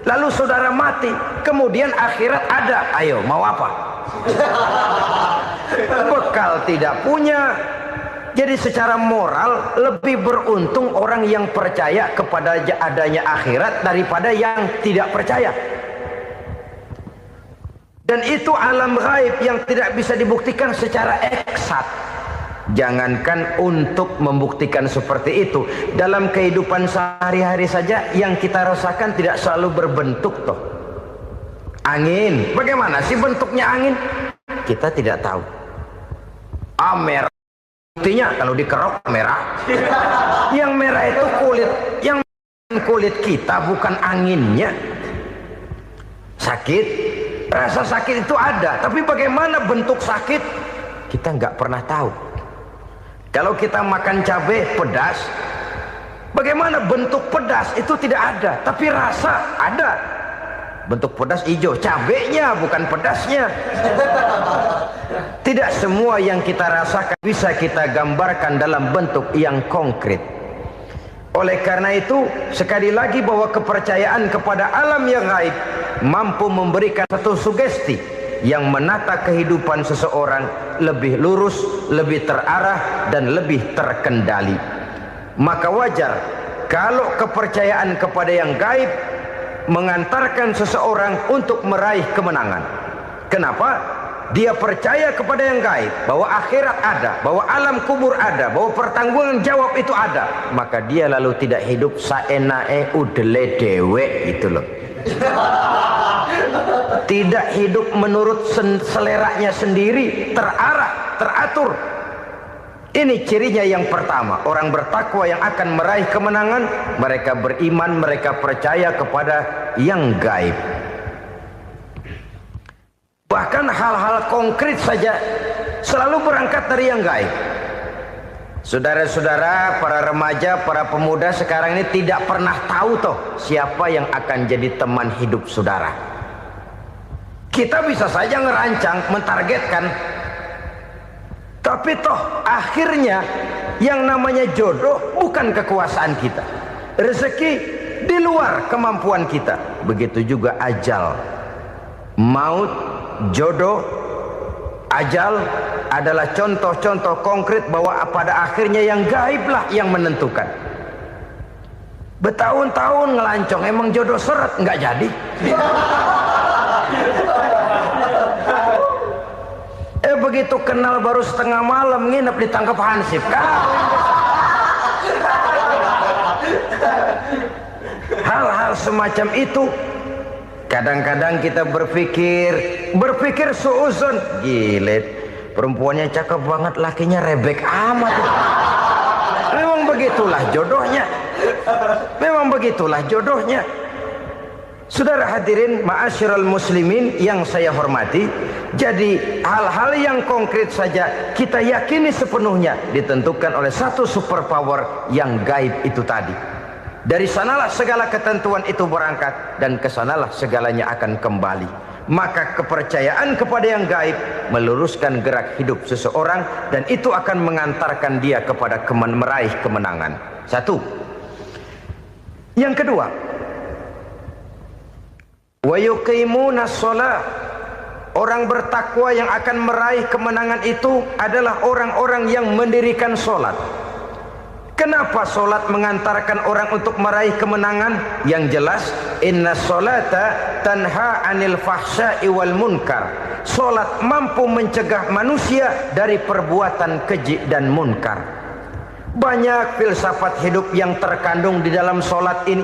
lalu saudara mati, kemudian akhirat ada, ayo mau apa? Bekal tidak punya. Jadi secara moral lebih beruntung orang yang percaya kepada adanya akhirat daripada yang tidak percaya. Dan itu alam gaib yang tidak bisa dibuktikan secara eksat. Jangankan untuk membuktikan seperti itu, dalam kehidupan sehari-hari saja yang kita rasakan tidak selalu berbentuk toh. Angin, bagaimana sih bentuknya angin? Kita tidak tahu. Merah, buktinya kalau dikerok merah. Yang merah itu kulit, yang kulit kita bukan anginnya. Sakit, rasa sakit itu ada, tapi bagaimana bentuk sakit? Kita nggak pernah tahu. Kalau kita makan cabai pedas, bagaimana bentuk pedas itu tidak ada, tapi rasa ada. Bentuk pedas hijau, cabainya bukan pedasnya. Tidak semua yang kita rasakan bisa kita gambarkan dalam bentuk yang konkret. Oleh karena itu, sekali lagi bahwa kepercayaan kepada alam yang gaib mampu memberikan satu sugesti yang menata kehidupan seseorang lebih lurus, lebih terarah, dan lebih terkendali. Maka wajar kalau kepercayaan kepada yang gaib mengantarkan seseorang untuk meraih kemenangan. Kenapa? Dia percaya kepada yang gaib, bahwa akhirat ada, bahwa alam kubur ada, bahwa pertanggungan jawab itu ada. Maka dia lalu tidak hidup saenae udele dewe gitu loh. Tidak hidup menurut seleranya sendiri, terarah, teratur. Ini cirinya yang pertama, orang bertakwa yang akan meraih kemenangan, mereka beriman, mereka percaya kepada yang gaib. Bahkan hal-hal konkret saja selalu berangkat dari yang gaib. Saudara-saudara, para remaja, para pemuda sekarang ini tidak pernah tahu toh siapa yang akan jadi teman hidup saudara. Kita bisa saja ngerancang, mentargetkan, tapi toh akhirnya yang namanya jodoh bukan kekuasaan kita. Rezeki di luar kemampuan kita. Begitu juga ajal. Maut, jodoh, ajal adalah contoh-contoh konkret bahwa pada akhirnya yang gaiblah yang menentukan. Bertahun-tahun ngelancong, emang jodoh seret, nggak jadi. Begitu kenal baru setengah malam nginep ditangkap hansip kan. Hal-hal semacam itu kadang-kadang kita berpikir suuzon, gilet, perempuannya cakep banget, lakinya rebek amat. Memang begitulah jodohnya. Memang begitulah jodohnya. Saudara hadirin ma'asyiral muslimin yang saya hormati, jadi hal-hal yang konkret saja kita yakini sepenuhnya ditentukan oleh satu superpower yang gaib itu tadi. Dari sanalah segala ketentuan itu berangkat dan kesanalah segalanya akan kembali. Maka kepercayaan kepada yang gaib meluruskan gerak hidup seseorang dan itu akan mengantarkan dia kepada meraih kemenangan. Satu. Yang kedua, wa yuqimuna shalah. Orang bertakwa yang akan meraih kemenangan itu adalah orang-orang yang mendirikan sholat. Kenapa sholat mengantarkan orang untuk meraih kemenangan? Yang jelas, inna sholata tanha anil fahsya'i wal munkar. Sholat mampu mencegah manusia dari perbuatan keji dan munkar. Banyak filsafat hidup yang terkandung di dalam sholat ini.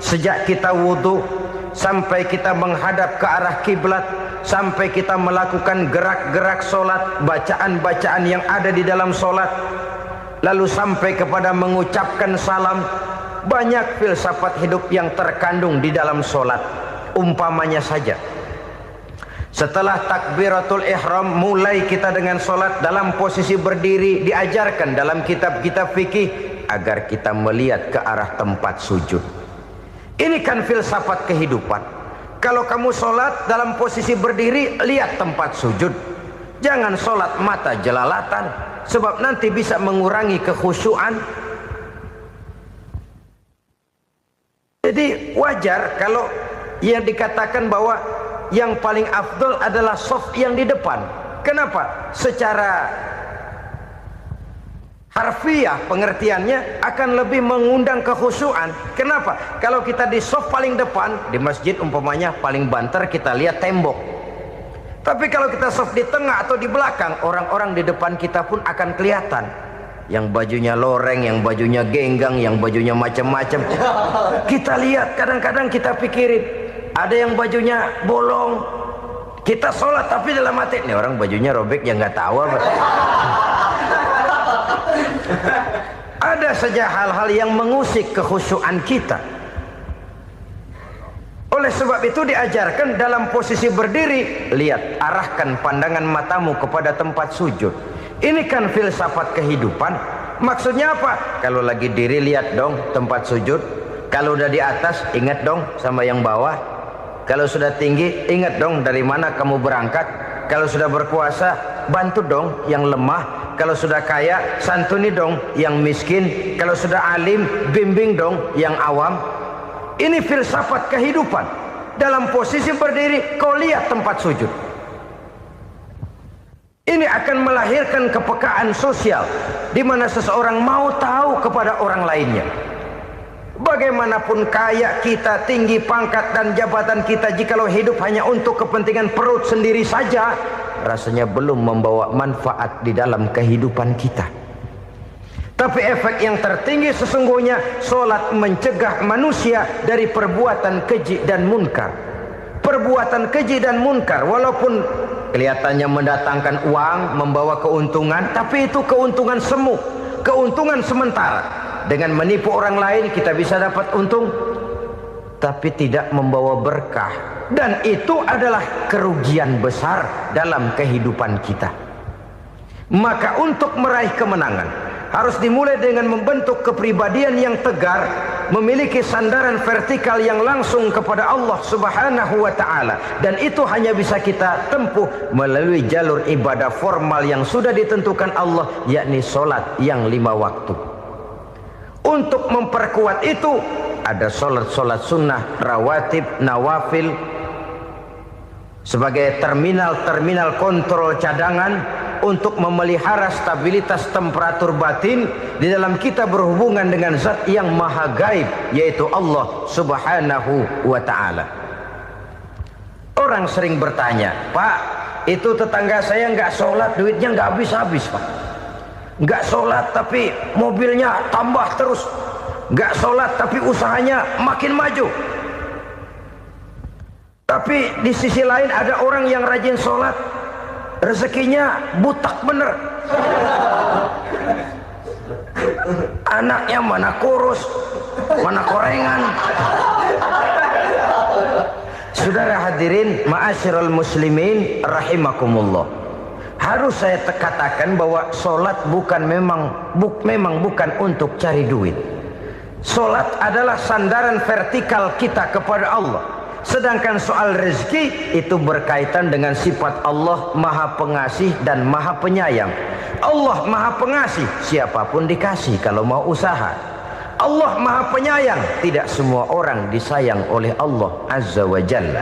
Sejak kita wudhu sampai kita menghadap ke arah kiblat, sampai kita melakukan gerak-gerak sholat, bacaan-bacaan yang ada di dalam sholat, lalu sampai kepada mengucapkan salam. Banyak filsafat hidup yang terkandung di dalam sholat. Umpamanya saja, setelah takbiratul ihram mulai kita dengan sholat dalam posisi berdiri, diajarkan dalam kitab-kitab fikih agar kita melihat ke arah tempat sujud. Ini kan filsafat kehidupan. Kalau kamu sholat dalam posisi berdiri, lihat tempat sujud. Jangan sholat mata jelalatan, sebab nanti bisa mengurangi kekhusyuan. Jadi wajar kalau yang dikatakan bahwa yang paling afdol adalah shaf yang di depan. Kenapa? Secara harfiah pengertiannya akan lebih mengundang kekhusyuan. Kenapa? Kalau kita di shaf paling depan di masjid umpamanya paling banter kita lihat tembok. Tapi kalau kita shaf di tengah atau di belakang, orang-orang di depan kita pun akan kelihatan. Yang bajunya loreng, yang bajunya genggang, yang bajunya macam-macam. Kita lihat, kadang-kadang kita pikirin, ada yang bajunya bolong. Kita sholat tapi dalam hati, nih orang bajunya robek yang nggak tahu apa. Ada saja hal-hal yang mengusik kekhusyuan kita. Oleh sebab itu diajarkan dalam posisi berdiri, lihat, arahkan pandangan matamu kepada tempat sujud. Ini kan filsafat kehidupan. Maksudnya apa? Kalau lagi diri lihat dong tempat sujud. Kalau udah di atas ingat dong sama yang bawah. Kalau sudah tinggi ingat dong dari mana kamu berangkat. Kalau sudah berkuasa bantu dong yang lemah. Kalau sudah kaya santuni dong yang miskin. Kalau sudah alim bimbing dong yang awam. Ini filsafat kehidupan. Dalam posisi berdiri kau lihat tempat sujud. Ini akan melahirkan kepekaan sosial di mana seseorang mau tahu kepada orang lainnya. Bagaimanapun kaya kita, tinggi pangkat dan jabatan kita, jikalau hidup hanya untuk kepentingan perut sendiri saja, rasanya belum membawa manfaat di dalam kehidupan kita. Tapi efek yang tertinggi sesungguhnya, sholat mencegah manusia dari perbuatan keji dan munkar. Perbuatan keji dan munkar walaupun kelihatannya mendatangkan uang, membawa keuntungan, tapi itu keuntungan semu, keuntungan sementara. Dengan menipu orang lain kita bisa dapat untung, tapi tidak membawa berkah. Dan itu adalah kerugian besar dalam kehidupan kita. Maka untuk meraih kemenangan harus dimulai dengan membentuk kepribadian yang tegar, memiliki sandaran vertikal yang langsung kepada Allah Subhanahu wa ta'ala. Dan itu hanya bisa kita tempuh melalui jalur ibadah formal yang sudah ditentukan Allah, yakni sholat yang 5 waktu. Untuk memperkuat itu ada sholat-sholat sunnah, rawatib, nawafil sebagai terminal-terminal kontrol cadangan untuk memelihara stabilitas temperatur batin di dalam kita berhubungan dengan zat yang maha gaib, yaitu Allah Subhanahu wa ta'ala. Orang sering bertanya, Pak, itu tetangga saya nggak sholat, duitnya nggak habis-habis, Pak. Nggak sholat tapi mobilnya tambah terus. Nggak sholat tapi usahanya makin maju. Tapi di sisi lain ada orang yang rajin sholat, rezekinya butak bener. Anaknya mana kurus, mana korengan. Saudara hadirin ma'asyiral muslimin rahimakumullah. Harus saya katakan bahwa sholat memang bukan untuk cari duit. Sholat adalah sandaran vertikal kita kepada Allah. Sedangkan soal rezeki itu berkaitan dengan sifat Allah maha pengasih dan maha penyayang. Allah maha pengasih, siapapun dikasih kalau mau usaha. Allah maha penyayang, tidak semua orang disayang oleh Allah Azza wa Jalla.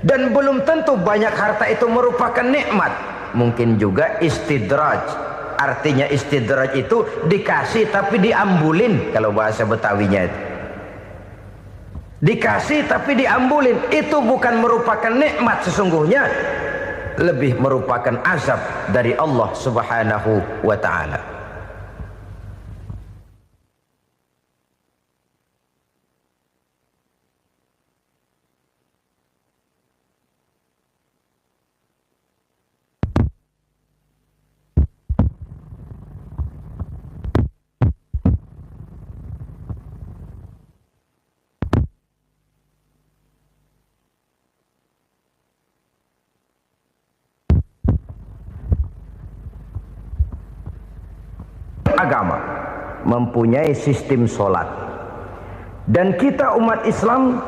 Dan belum tentu banyak harta itu merupakan nikmat. Mungkin juga istidraj. Artinya istidraj itu dikasih tapi diambulin, kalau bahasa Betawinya itu. Dikasih tapi diambulin, itu bukan merupakan nikmat sesungguhnya, lebih merupakan azab dari Allah Subhanahu wa ta'ala. Agama mempunyai sistem sholat, dan kita umat Islam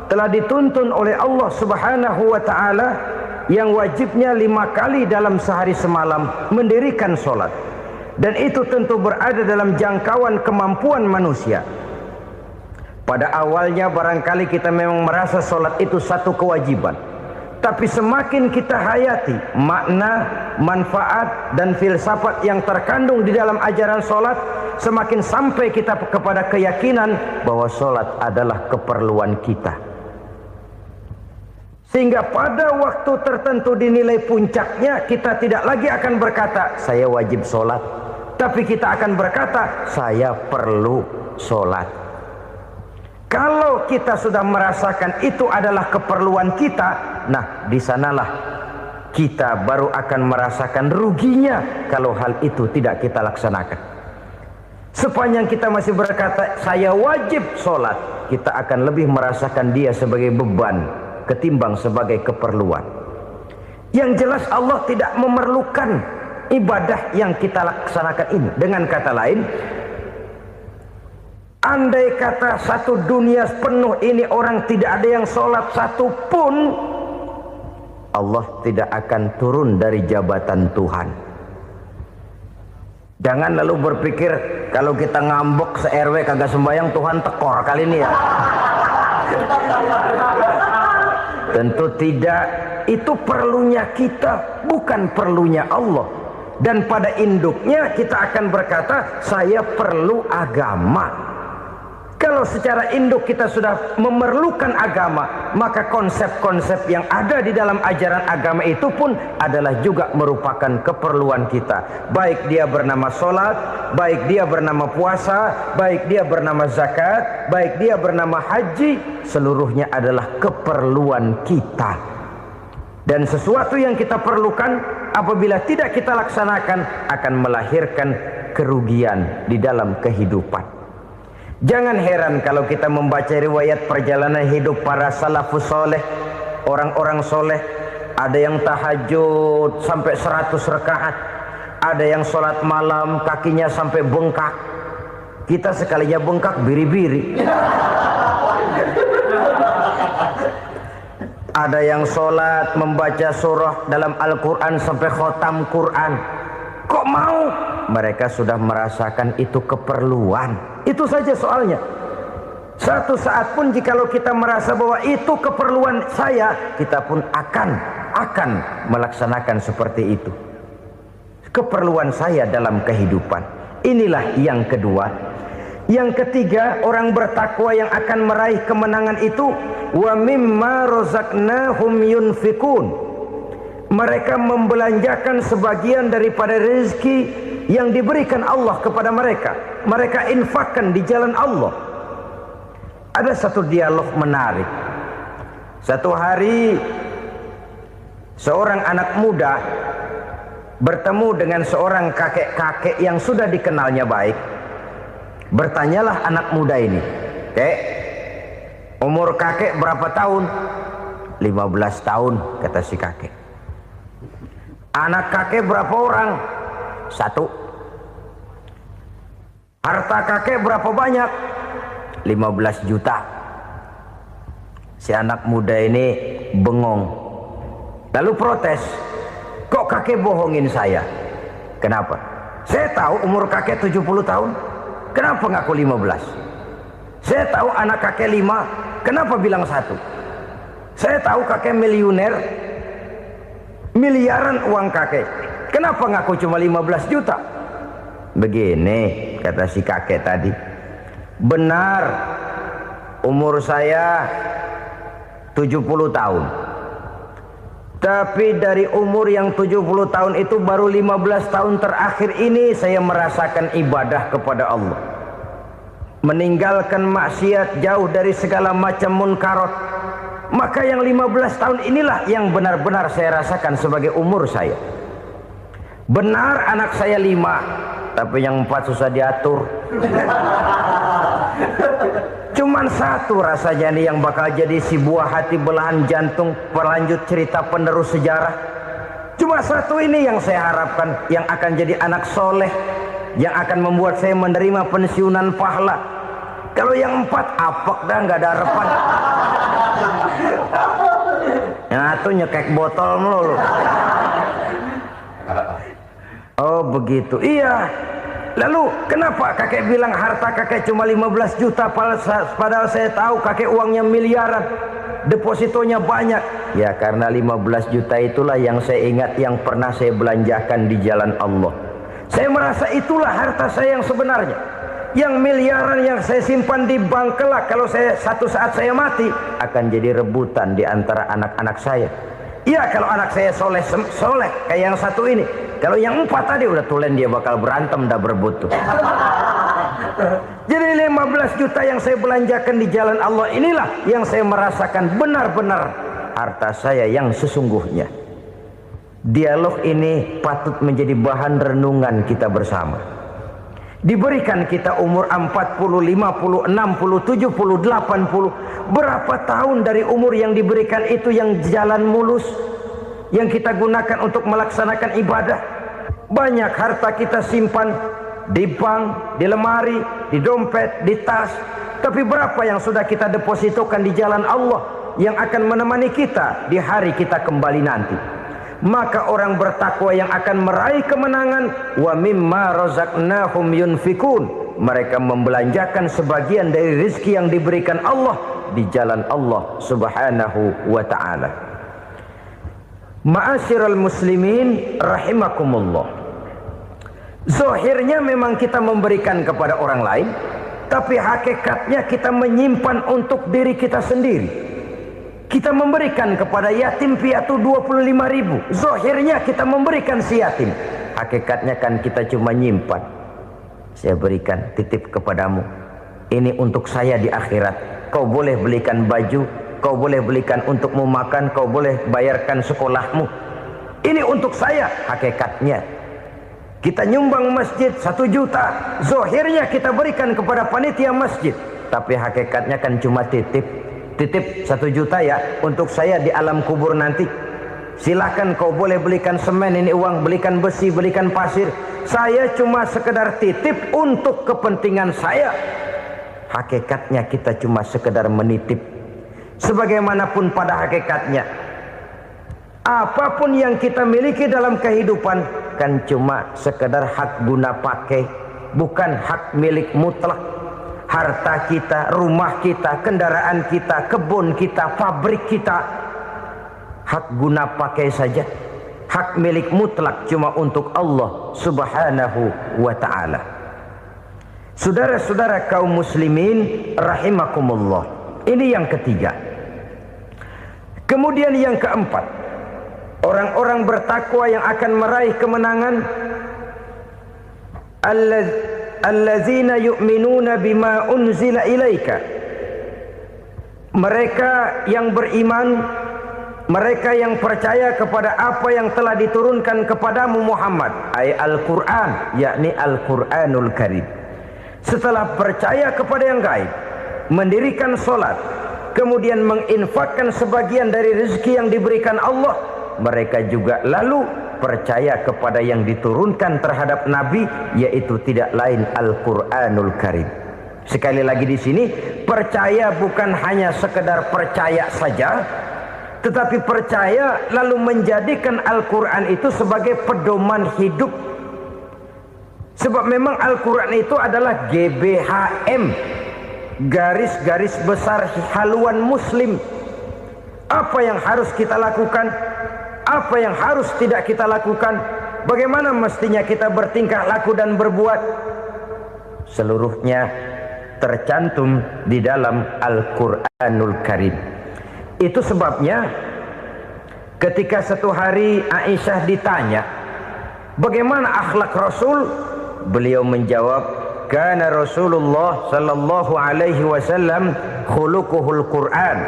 telah dituntun oleh Allah Subhanahu wa ta'ala yang wajibnya 5 kali dalam sehari semalam mendirikan solat, dan itu tentu berada dalam jangkauan kemampuan manusia. Pada awalnya barangkali kita memang merasa solat itu satu kewajiban, tapi semakin kita hayati makna, manfaat, dan filsafat yang terkandung di dalam ajaran solat, semakin sampai kita kepada keyakinan bahwa solat adalah keperluan kita. Sehingga pada waktu tertentu dinilai puncaknya, kita tidak lagi akan berkata saya wajib solat, tapi kita akan berkata saya perlu solat. Kalau kita sudah merasakan itu adalah keperluan kita, nah di sanalah kita baru akan merasakan ruginya kalau hal itu tidak kita laksanakan. Sepanjang kita masih berkata saya wajib sholat, kita akan lebih merasakan dia sebagai beban ketimbang sebagai keperluan. Yang jelas Allah tidak memerlukan ibadah yang kita laksanakan ini. Dengan kata lain, andai kata satu dunia penuh ini orang tidak ada yang sholat satu pun, Allah tidak akan turun dari jabatan Tuhan. Jangan lalu berpikir kalau kita ngambek se-RW kagak sembahyang Tuhan tekor kali ini ya. Tentu tidak. Itu perlunya kita, bukan perlunya Allah. Dan pada induknya kita akan berkata saya perlu agama. Kalau secara induk kita sudah memerlukan agama, maka konsep-konsep yang ada di dalam ajaran agama itu pun adalah juga merupakan keperluan kita. Baik dia bernama sholat, baik dia bernama puasa, baik dia bernama zakat, baik dia bernama haji, seluruhnya adalah keperluan kita. Dan sesuatu yang kita perlukan apabila tidak kita laksanakan akan melahirkan kerugian di dalam kehidupan. Jangan heran kalau kita membaca riwayat perjalanan hidup para salafus soleh, orang-orang soleh. Ada yang tahajud sampai 100 rakaat, ada yang sholat malam kakinya sampai bengkak. Kita sekalinya bengkak biri-biri. Ada yang sholat membaca surah dalam Al-Quran sampai khotam Quran. Kok mau? Mereka sudah merasakan itu keperluan. Itu saja soalnya. Satu saat pun jikalau kita merasa bahwa itu keperluan saya, kita pun akan melaksanakan seperti itu. Keperluan saya dalam kehidupan. Inilah yang kedua. Yang ketiga, orang bertakwa yang akan meraih kemenangan itu, wa mimma razaqnahum yunfikun. Mereka membelanjakan sebagian daripada rezeki yang diberikan Allah kepada mereka. Mereka infakkan di jalan Allah. Ada satu dialog menarik. Satu hari seorang anak muda bertemu dengan seorang kakek-kakek yang sudah dikenalnya baik. Bertanyalah anak muda ini, "Kek, umur kakek berapa tahun?" 15 tahun, kata si kakek. "Anak kakek berapa orang?" 1. "Harta kakek berapa banyak?" 15 juta. Si anak muda ini bengong, lalu protes, "Kok kakek bohongin saya?" "Kenapa?" "Saya tahu umur kakek 70 tahun. Kenapa ngaku 15? Saya tahu anak kakek 5. Kenapa bilang 1? Saya tahu kakek miliuner, miliaran uang kakek. Kenapa ngaku cuma 15 juta? Begini, kata si kakek tadi. Benar, umur saya 70 tahun. Tapi dari umur yang 70 tahun itu baru 15 tahun terakhir ini saya merasakan ibadah kepada Allah. Meninggalkan maksiat, jauh dari segala macam munkarat. Maka yang 15 tahun inilah yang benar-benar saya rasakan sebagai umur saya. Benar anak saya 5, tapi yang 4 susah diatur. Cuman 1 rasanya nih yang bakal jadi si buah hati belahan jantung pelanjut cerita penerus sejarah. Cuma 1 ini yang saya harapkan, yang akan jadi anak soleh, yang akan membuat saya menerima pensiunan pahala. Kalau yang 4 apek dah, nggak ada harapan. Yang satu nyekek botol melulu. Oh begitu. Iya. Lalu kenapa kakek bilang harta kakek cuma 15 juta padahal saya tahu kakek uangnya miliaran, depositonya banyak? Ya karena 15 juta itulah yang saya ingat yang pernah saya belanjakan di jalan Allah. Saya merasa itulah harta saya yang sebenarnya. Yang miliaran yang saya simpan di bank kelak kalau satu saat saya mati akan jadi rebutan di antara anak-anak saya. Iya kalau anak saya soleh kayak yang satu ini. Kalau yang 4 tadi udah tulen dia bakal berantem dah berebut tuh. Jadi 15 juta yang saya belanjakan di jalan Allah inilah yang saya merasakan benar-benar harta saya yang sesungguhnya. Dialog ini patut menjadi bahan renungan kita bersama. Diberikan kita umur 40, 50, 60, 70, 80. Berapa tahun dari umur yang diberikan itu yang jalan mulus, yang kita gunakan untuk melaksanakan ibadah? Banyak harta kita simpan di bank, di lemari, di dompet, di tas. Tapi berapa yang sudah kita depositokan di jalan Allah yang akan menemani kita di hari kita kembali nanti? Maka orang bertakwa yang akan meraih kemenangan, wa mimma razaqnahum yunfikun, mereka membelanjakan sebagian dari rezeki yang diberikan Allah di jalan Allah subhanahu wa ta'ala. Ma'asyiral muslimin rahimakumullah, zahirnya memang kita memberikan kepada orang lain, tapi hakikatnya kita menyimpan untuk diri kita sendiri. Kita memberikan kepada yatim piatu 25.000. Zahirnya kita memberikan si yatim, hakikatnya kan kita cuma nyimpan. Saya berikan, titip kepadamu, ini untuk saya di akhirat. Kau boleh belikan baju, kau boleh belikan untukmu makan, kau boleh bayarkan sekolahmu. Ini untuk saya. Hakikatnya kita nyumbang masjid 1 juta, zahirnya kita berikan kepada panitia masjid, tapi hakikatnya kan cuma titip 1 juta ya untuk saya di alam kubur nanti. Silakan kau boleh belikan semen, ini uang, belikan besi, belikan pasir. Saya cuma sekedar titip untuk kepentingan saya. Hakikatnya kita cuma sekedar menitip. Sebagaimanapun pada hakikatnya, apapun yang kita miliki dalam kehidupan kan cuma sekedar hak guna pakai, bukan hak milik mutlak. Harta kita, rumah kita, kendaraan kita, kebun kita, pabrik kita, hak guna pakai saja. Hak milik mutlak cuma untuk Allah subhanahu wa ta'ala. Saudara-saudara kaum muslimin rahimakumullah, ini yang ketiga. Kemudian yang keempat, orang-orang bertakwa yang akan meraih kemenangan, allazina yu'minuna bima unzila ilaika, mereka yang beriman, mereka yang percaya kepada apa yang telah diturunkan kepadamu Muhammad, ay Al-Quran, yakni Al-Quranul Karim. Setelah percaya kepada yang gaib, mendirikan solat, kemudian menginfakkan sebagian dari rezeki yang diberikan Allah, mereka juga lalu percaya kepada yang diturunkan terhadap Nabi, yaitu tidak lain Al-Quranul Karim. Sekali lagi di sini, percaya bukan hanya sekedar percaya saja, tetapi percaya lalu menjadikan Al-Quran itu sebagai pedoman hidup. Sebab memang Al-Quran itu adalah GBHM, garis-garis besar haluan muslim. Apa yang harus kita lakukan, apa yang harus tidak kita lakukan, bagaimana mestinya kita bertingkah laku dan berbuat, seluruhnya tercantum di dalam Al-Quranul Karim. Itu sebabnya ketika satu hari Aisyah ditanya bagaimana akhlak Rasul, beliau menjawab, kana Rasulullah sallallahu alaihi wasallam khuluquhul Quran.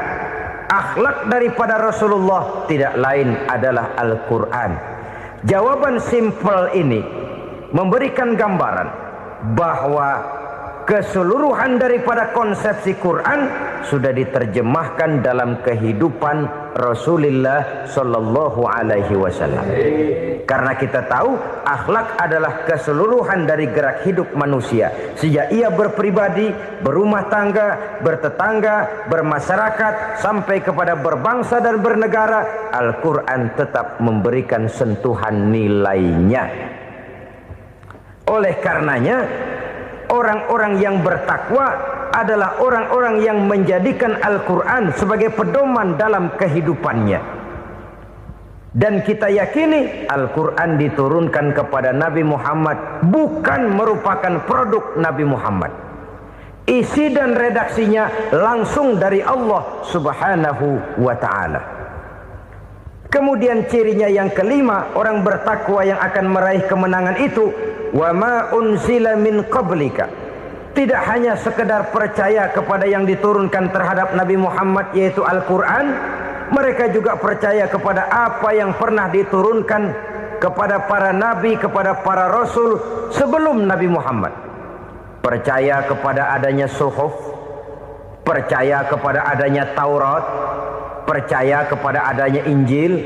Akhlak daripada Rasulullah tidak lain adalah Al-Quran. Jawaban simpel ini memberikan gambaran bahwa keseluruhan daripada konsepsi Quran sudah diterjemahkan dalam kehidupan Rasulullah Sallallahu Alaihi Wasallam. Karena kita tahu akhlak adalah keseluruhan dari gerak hidup manusia. Sejak ia berpribadi, berumah tangga, bertetangga, bermasyarakat, sampai kepada berbangsa dan bernegara, Al-Quran tetap memberikan sentuhan nilainya. Oleh karenanya, orang-orang yang bertakwa adalah orang-orang yang menjadikan Al-Quran sebagai pedoman dalam kehidupannya. Dan kita yakini Al-Quran diturunkan kepada Nabi Muhammad bukan merupakan produk Nabi Muhammad. Isi dan redaksinya langsung dari Allah Subhanahu wa ta'ala. Kemudian cirinya yang kelima, orang bertakwa yang akan meraih kemenangan itu, wa ma unzila min qablika. Tidak hanya sekedar percaya kepada yang diturunkan terhadap Nabi Muhammad yaitu Al-Quran, mereka juga percaya kepada apa yang pernah diturunkan kepada para nabi, kepada para rasul sebelum Nabi Muhammad. Percaya kepada adanya suhuf, percaya kepada adanya Taurat, percaya kepada adanya Injil,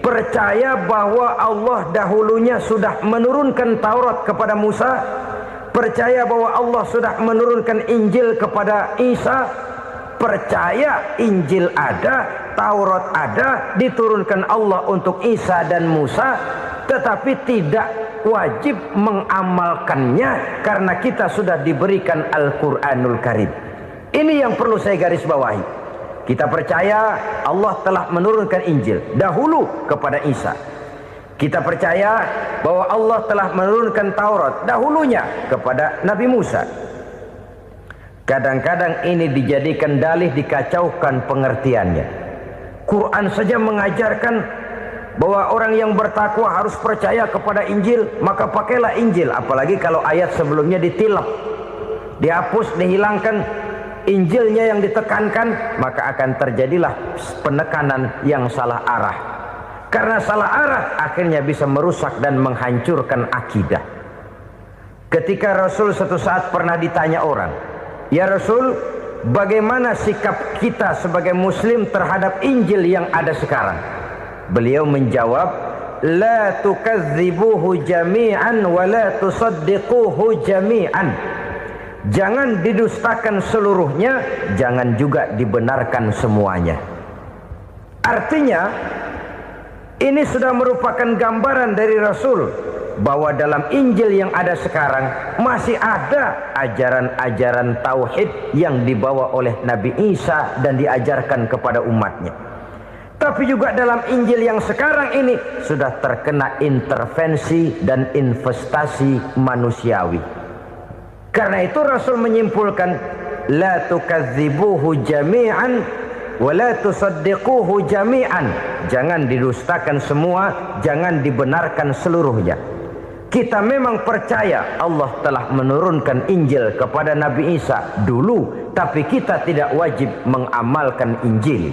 percaya bahwa Allah dahulunya sudah menurunkan Taurat kepada Musa, percaya bahwa Allah sudah menurunkan Injil kepada Isa, percaya Injil ada, Taurat ada, diturunkan Allah untuk Isa dan Musa, tetapi tidak wajib mengamalkannya karena kita sudah diberikan Al-Quranul Karim. Ini yang perlu saya garis bawahi. Kita percaya Allah telah menurunkan Injil dahulu kepada Isa. Kita percaya bahwa Allah telah menurunkan Taurat dahulunya kepada Nabi Musa. Kadang-kadang ini dijadikan dalih, dikacaukan pengertiannya. Quran saja mengajarkan bahwa orang yang bertakwa harus percaya kepada Injil, maka pakailah Injil. Apalagi kalau ayat sebelumnya ditilap, dihapus, dihilangkan, Injilnya yang ditekankan, maka akan terjadilah penekanan yang salah arah. Karena salah arah akhirnya bisa merusak dan menghancurkan akidah. Ketika Rasul suatu saat pernah ditanya orang, "Ya Rasul, bagaimana sikap kita sebagai muslim terhadap Injil yang ada sekarang?" Beliau menjawab, "La tukadzibuhu jami'an wa la tusaddiquhu jami'an." Jangan didustakan seluruhnya, jangan juga dibenarkan semuanya. Artinya, ini sudah merupakan gambaran dari Rasul bahwa dalam Injil yang ada sekarang masih ada ajaran-ajaran tauhid yang dibawa oleh Nabi Isa dan diajarkan kepada umatnya. Tapi juga dalam Injil yang sekarang ini sudah terkena intervensi dan investasi manusiawi. Karena itu Rasul menyimpulkan, la tukadzibuhu jami'an wa la tusaddiquhu jami'an. Jangan didustakan semua, jangan dibenarkan seluruhnya. Kita memang percaya Allah telah menurunkan Injil kepada Nabi Isa dulu, tapi kita tidak wajib mengamalkan Injil.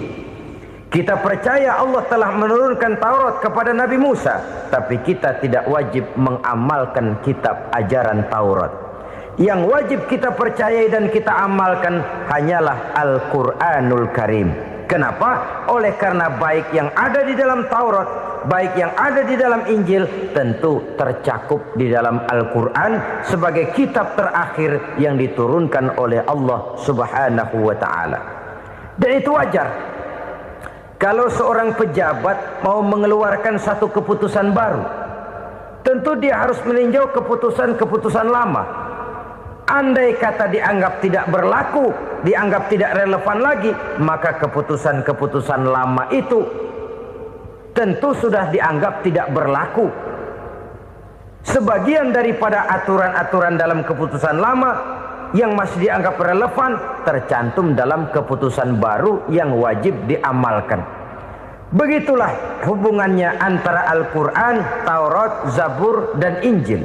Kita percaya Allah telah menurunkan Taurat kepada Nabi Musa, tapi kita tidak wajib mengamalkan kitab ajaran Taurat. Yang wajib kita percayai dan kita amalkan hanyalah Al-Quranul Karim. Kenapa? Oleh karena baik yang ada di dalam Taurat, baik yang ada di dalam Injil, tentu tercakup di dalam Al-Quran sebagai kitab terakhir yang diturunkan oleh Allah Subhanahu wa ta'ala. Dan itu wajar. Kalau seorang pejabat mau mengeluarkan satu keputusan baru, tentu dia harus meninjau keputusan-keputusan lama. Andai kata dianggap tidak berlaku, dianggap tidak relevan lagi, maka keputusan-keputusan lama itu tentu sudah dianggap tidak berlaku. Sebagian daripada aturan-aturan dalam keputusan lama yang masih dianggap relevan tercantum dalam keputusan baru yang wajib diamalkan. Begitulah hubungannya antara Al-Quran, Taurat, Zabur, dan Injil.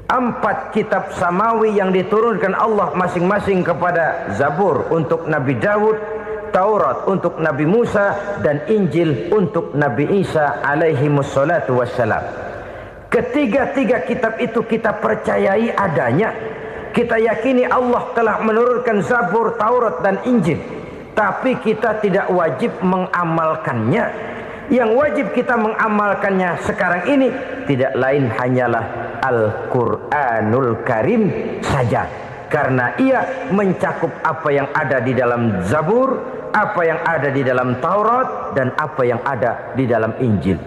4 kitab samawi yang diturunkan Allah masing-masing kepada Zabur untuk Nabi Daud, Taurat untuk Nabi Musa, dan Injil untuk Nabi Isa alaihi wassalatu wassalam. Ketiga-tiga kitab itu kita percayai adanya, Kita yakini Allah telah menurunkan Zabur, Taurat dan Injil, tapi kita tidak wajib mengamalkannya. Yang wajib kita mengamalkannya sekarang ini tidak lain hanyalah Al-Quranul Karim saja, karena ia mencakup apa yang ada di dalam Zabur, apa yang ada di dalam Taurat, dan apa yang ada di dalam Injil.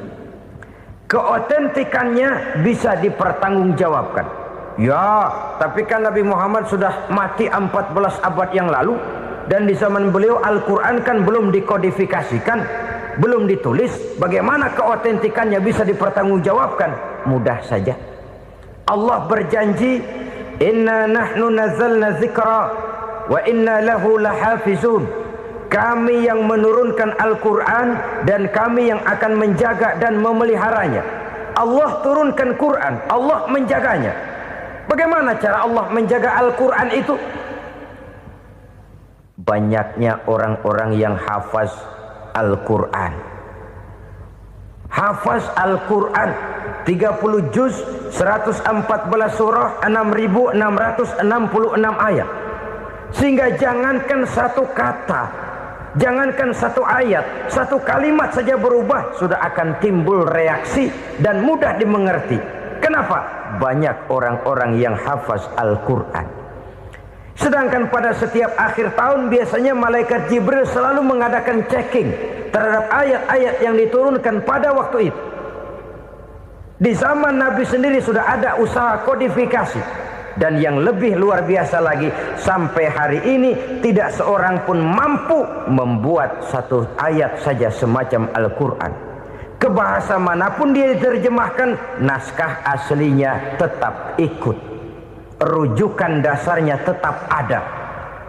Keotentikannya bisa dipertanggungjawabkan. Ya, tapi kan Nabi Muhammad sudah mati 14 abad yang lalu, dan di zaman beliau Al-Quran kan belum dikodifikasikan, belum ditulis. Bagaimana keotentikannya bisa dipertanggungjawabkan? Mudah saja. Allah berjanji, inna nahnu nazzalna dzikra wa inna lahu lahafizun. Kami yang menurunkan Al-Quran dan kami yang akan menjaga dan memeliharanya. Allah turunkan Quran, Allah menjaganya. Bagaimana cara Allah menjaga Al-Quran itu? Banyaknya orang-orang yang hafaz Al-Quran. Hafaz Al-Quran 30 juz, 114 surah, 6.666 ayat. Sehingga jangankan satu kata, jangankan satu ayat, satu kalimat saja berubah, sudah akan timbul reaksi dan mudah dimengerti. Kenapa? Banyak orang-orang yang hafaz Al-Quran. Sedangkan pada setiap akhir tahun biasanya malaikat Jibril selalu mengadakan checking terhadap ayat-ayat yang diturunkan pada waktu itu. Di zaman Nabi sendiri sudah ada usaha kodifikasi. Dan yang lebih luar biasa lagi, sampai hari ini tidak seorang pun mampu membuat satu ayat saja semacam Al-Quran. Ke bahasa manapun dia diterjemahkan, naskah aslinya tetap ikut, rujukan dasarnya tetap ada.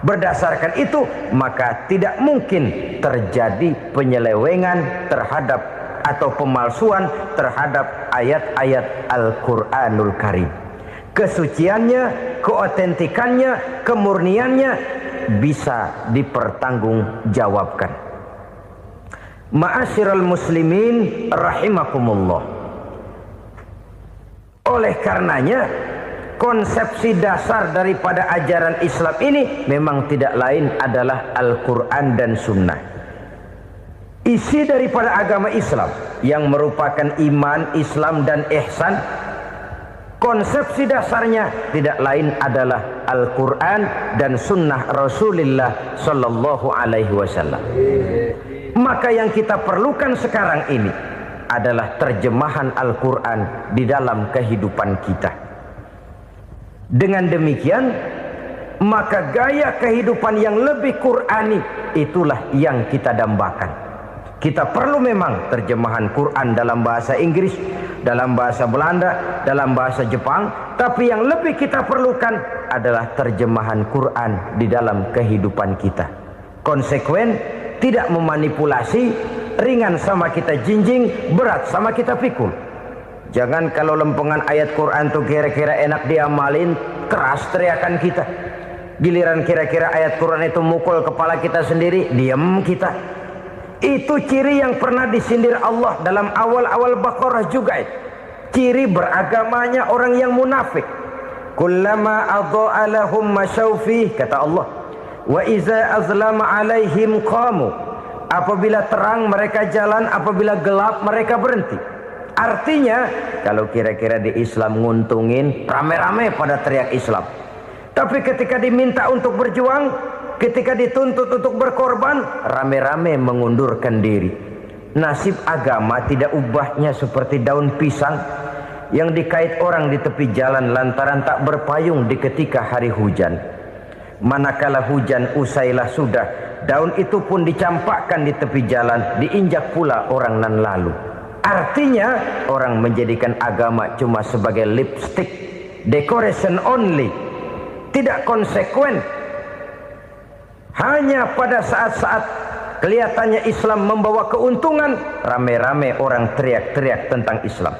Berdasarkan itu, maka tidak mungkin terjadi penyelewengan terhadap atau pemalsuan terhadap ayat-ayat Al-Quranul Karim. Kesuciannya, keotentikannya, kemurniannya bisa dipertanggungjawabkan. Ma'asyiral muslimin rahimakumullah. Oleh karenanya, konsepsi dasar daripada ajaran Islam ini memang tidak lain adalah Al-Quran dan Sunnah. Isi daripada agama Islam yang merupakan iman, Islam dan ihsan, konsepsi dasarnya tidak lain adalah Al-Quran dan Sunnah Rasulullah Sallallahu Alaihi Wasallam. Maka yang kita perlukan sekarang ini adalah terjemahan Al-Quran di dalam kehidupan kita. Dengan demikian, maka gaya kehidupan yang lebih Qurani itulah yang kita dambakan. Kita perlu memang terjemahan Quran dalam bahasa Inggris, dalam bahasa Belanda, dalam bahasa Jepang, tapi yang lebih kita perlukan adalah terjemahan Quran di dalam kehidupan kita. Konsekuen, tidak memanipulasi, ringan sama kita jinjing, berat sama kita pikul. Jangan kalau lempengan ayat Quran tuh kira-kira enak diamalin, keras teriakan kita. Giliran kira-kira ayat Quran itu mukul kepala kita sendiri, diam kita. Itu ciri yang pernah disindir Allah dalam awal-awal Baqarah juga itu. Ciri beragamanya orang yang munafik. Kullama adha'a lahum masyawfih, kata Allah. Wa iza azlama alaihim qamu. Apabila terang mereka jalan, apabila gelap mereka berhenti. Artinya, kalau kira-kira di Islam nguntungin, rame-rame pada teriak Islam. Tapi ketika diminta untuk berjuang, ketika dituntut untuk berkorban, rame-rame mengundurkan diri. Nasib agama tidak ubahnya seperti daun pisang yang dikait orang di tepi jalan lantaran tak berpayung di ketika hari hujan. Manakala hujan usailah sudah, daun itu pun dicampakkan di tepi jalan, diinjak pula orang nan lalu. Artinya, orang menjadikan agama cuma sebagai lipstick, decoration only, tidak konsekuen. Hanya pada saat-saat kelihatannya Islam membawa keuntungan, rame-rame orang teriak-teriak tentang Islam.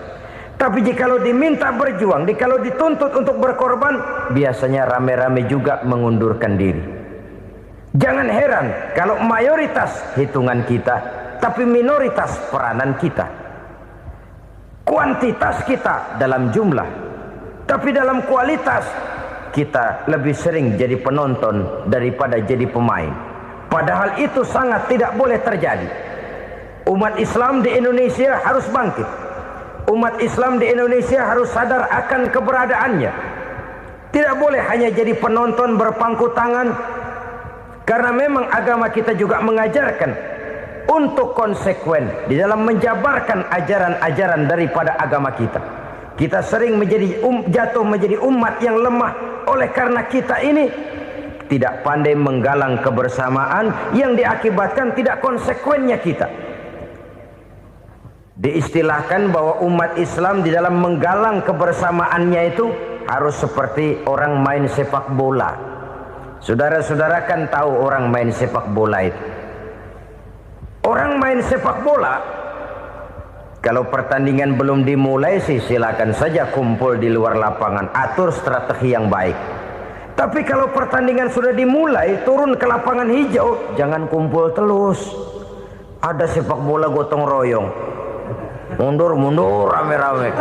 Tapi jikalau diminta berjuang, jikalau dituntut untuk berkorban, biasanya rame-rame juga mengundurkan diri. Jangan heran kalau mayoritas hitungan kita, tapi minoritas peranan kita. Kuantitas kita dalam jumlah, tapi dalam kualitas kita lebih sering jadi penonton daripada jadi pemain. Padahal itu sangat tidak boleh terjadi. Umat Islam di Indonesia harus bangkit. Umat Islam di Indonesia harus sadar akan keberadaannya. Tidak boleh hanya jadi penonton berpangku tangan, karena memang agama kita juga mengajarkan untuk konsekuen di dalam menjabarkan ajaran-ajaran daripada agama kita. Kita sering jatuh menjadi umat yang lemah oleh karena kita ini tidak pandai menggalang kebersamaan yang diakibatkan tidak konsekuennya kita. Diistilahkan bahwa umat Islam di dalam menggalang kebersamaannya itu harus seperti orang main sepak bola. Saudara-saudara kan tahu orang main sepak bola itu. Orang main sepak bola, kalau pertandingan belum dimulai sih silakan saja kumpul di luar lapangan, atur strategi yang baik. Tapi kalau pertandingan sudah dimulai, turun ke lapangan hijau, jangan kumpul terus. Ada sepak bola gotong royong, mundur-mundur rame-rame,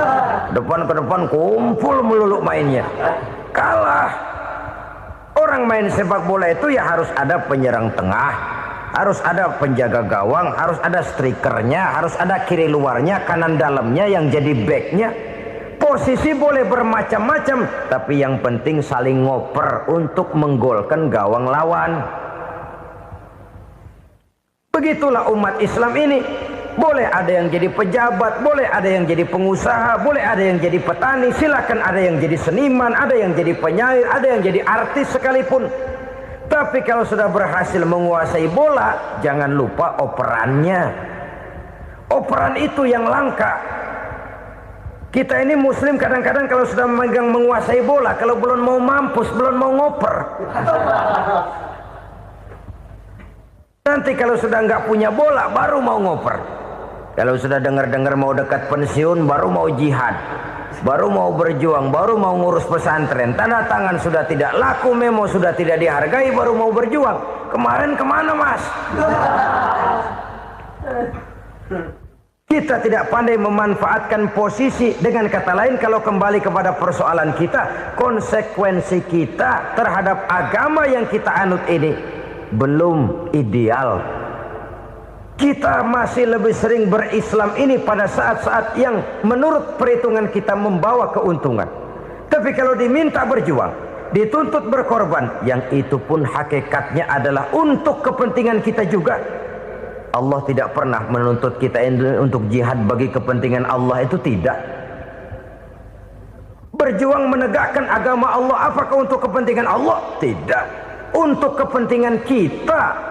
depan ke depan kumpul melulu mainnya. Kalah. Orang main sepak bola itu ya harus ada penyerang tengah, harus ada penjaga gawang, harus ada strikernya, harus ada kiri luarnya, kanan dalamnya yang jadi backnya. Posisi boleh bermacam-macam, tapi yang penting saling ngoper untuk menggolkan gawang lawan. Begitulah umat Islam ini. Boleh ada yang jadi pejabat, boleh ada yang jadi pengusaha, boleh ada yang jadi petani, silakan ada yang jadi seniman, ada yang jadi penyair, ada yang jadi artis sekalipun. Tapi kalau sudah berhasil menguasai bola, jangan lupa operannya. Operan itu yang langka. Kita ini muslim kadang-kadang kalau sudah memegang menguasai bola, kalau belum mau mampus, belum mau ngoper. Nanti kalau sudah nggak punya bola, baru mau ngoper. Kalau sudah dengar-dengar mau dekat pensiun, baru mau jihad, baru mau berjuang, baru mau ngurus pesantren. Tanda tangan sudah tidak laku, memo sudah tidak dihargai, baru mau berjuang. Kemarin kemana mas? Kita tidak pandai memanfaatkan posisi. Dengan kata lain, kalau kembali kepada persoalan kita, konsekuensi kita terhadap agama yang kita anut ini belum ideal. Kita masih lebih sering berislam ini pada saat-saat yang menurut perhitungan kita membawa keuntungan. Tapi kalau diminta berjuang, dituntut berkorban, yang itu pun hakikatnya adalah untuk kepentingan kita juga. Allah tidak pernah menuntut kita untuk jihad bagi kepentingan Allah, itu tidak. Berjuang menegakkan agama Allah, apakah untuk kepentingan Allah? Tidak. Untuk kepentingan kita.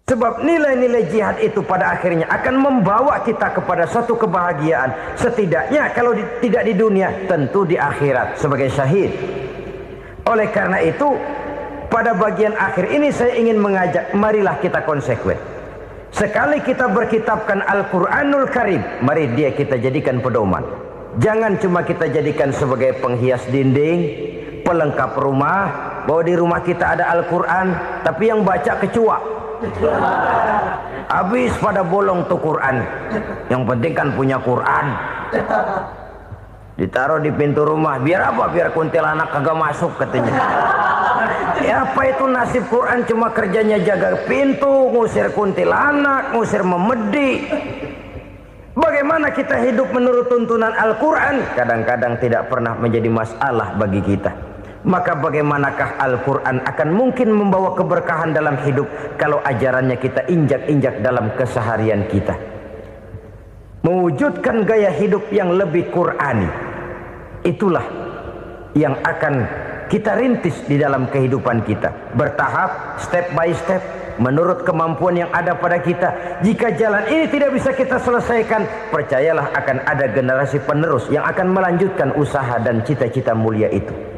Sebab nilai-nilai jihad itu pada akhirnya akan membawa kita kepada suatu kebahagiaan. Setidaknya kalau tidak di dunia, tentu di akhirat sebagai syahid. Oleh karena itu, pada bagian akhir ini saya ingin mengajak, marilah kita konsekuen. Sekali kita berkitabkan Al-Quranul Karim, mari dia kita jadikan pedoman. Jangan cuma kita jadikan sebagai penghias dinding, pelengkap rumah, bahwa di rumah kita ada Al-Quran, tapi yang baca kecoa. Habis pada bolong tuh Quran. Yang penting kan punya Quran. Ditaruh di pintu rumah. Biar apa? Biar kuntilanak kagak masuk katanya. Ya apa itu nasib Quran, cuma kerjanya jaga pintu, ngusir kuntilanak, ngusir memedi. Bagaimana kita hidup menurut tuntunan Al-Quran? Kadang-kadang tidak pernah menjadi masalah bagi kita. Maka bagaimanakah Al-Quran akan mungkin membawa keberkahan dalam hidup kalau ajarannya kita injak-injak dalam keseharian kita? Mewujudkan gaya hidup yang lebih Qurani, itulah yang akan kita rintis di dalam kehidupan kita. Bertahap, step by step, menurut kemampuan yang ada pada kita. Jika jalan ini tidak bisa kita selesaikan, percayalah akan ada generasi penerus yang akan melanjutkan usaha dan cita-cita mulia itu.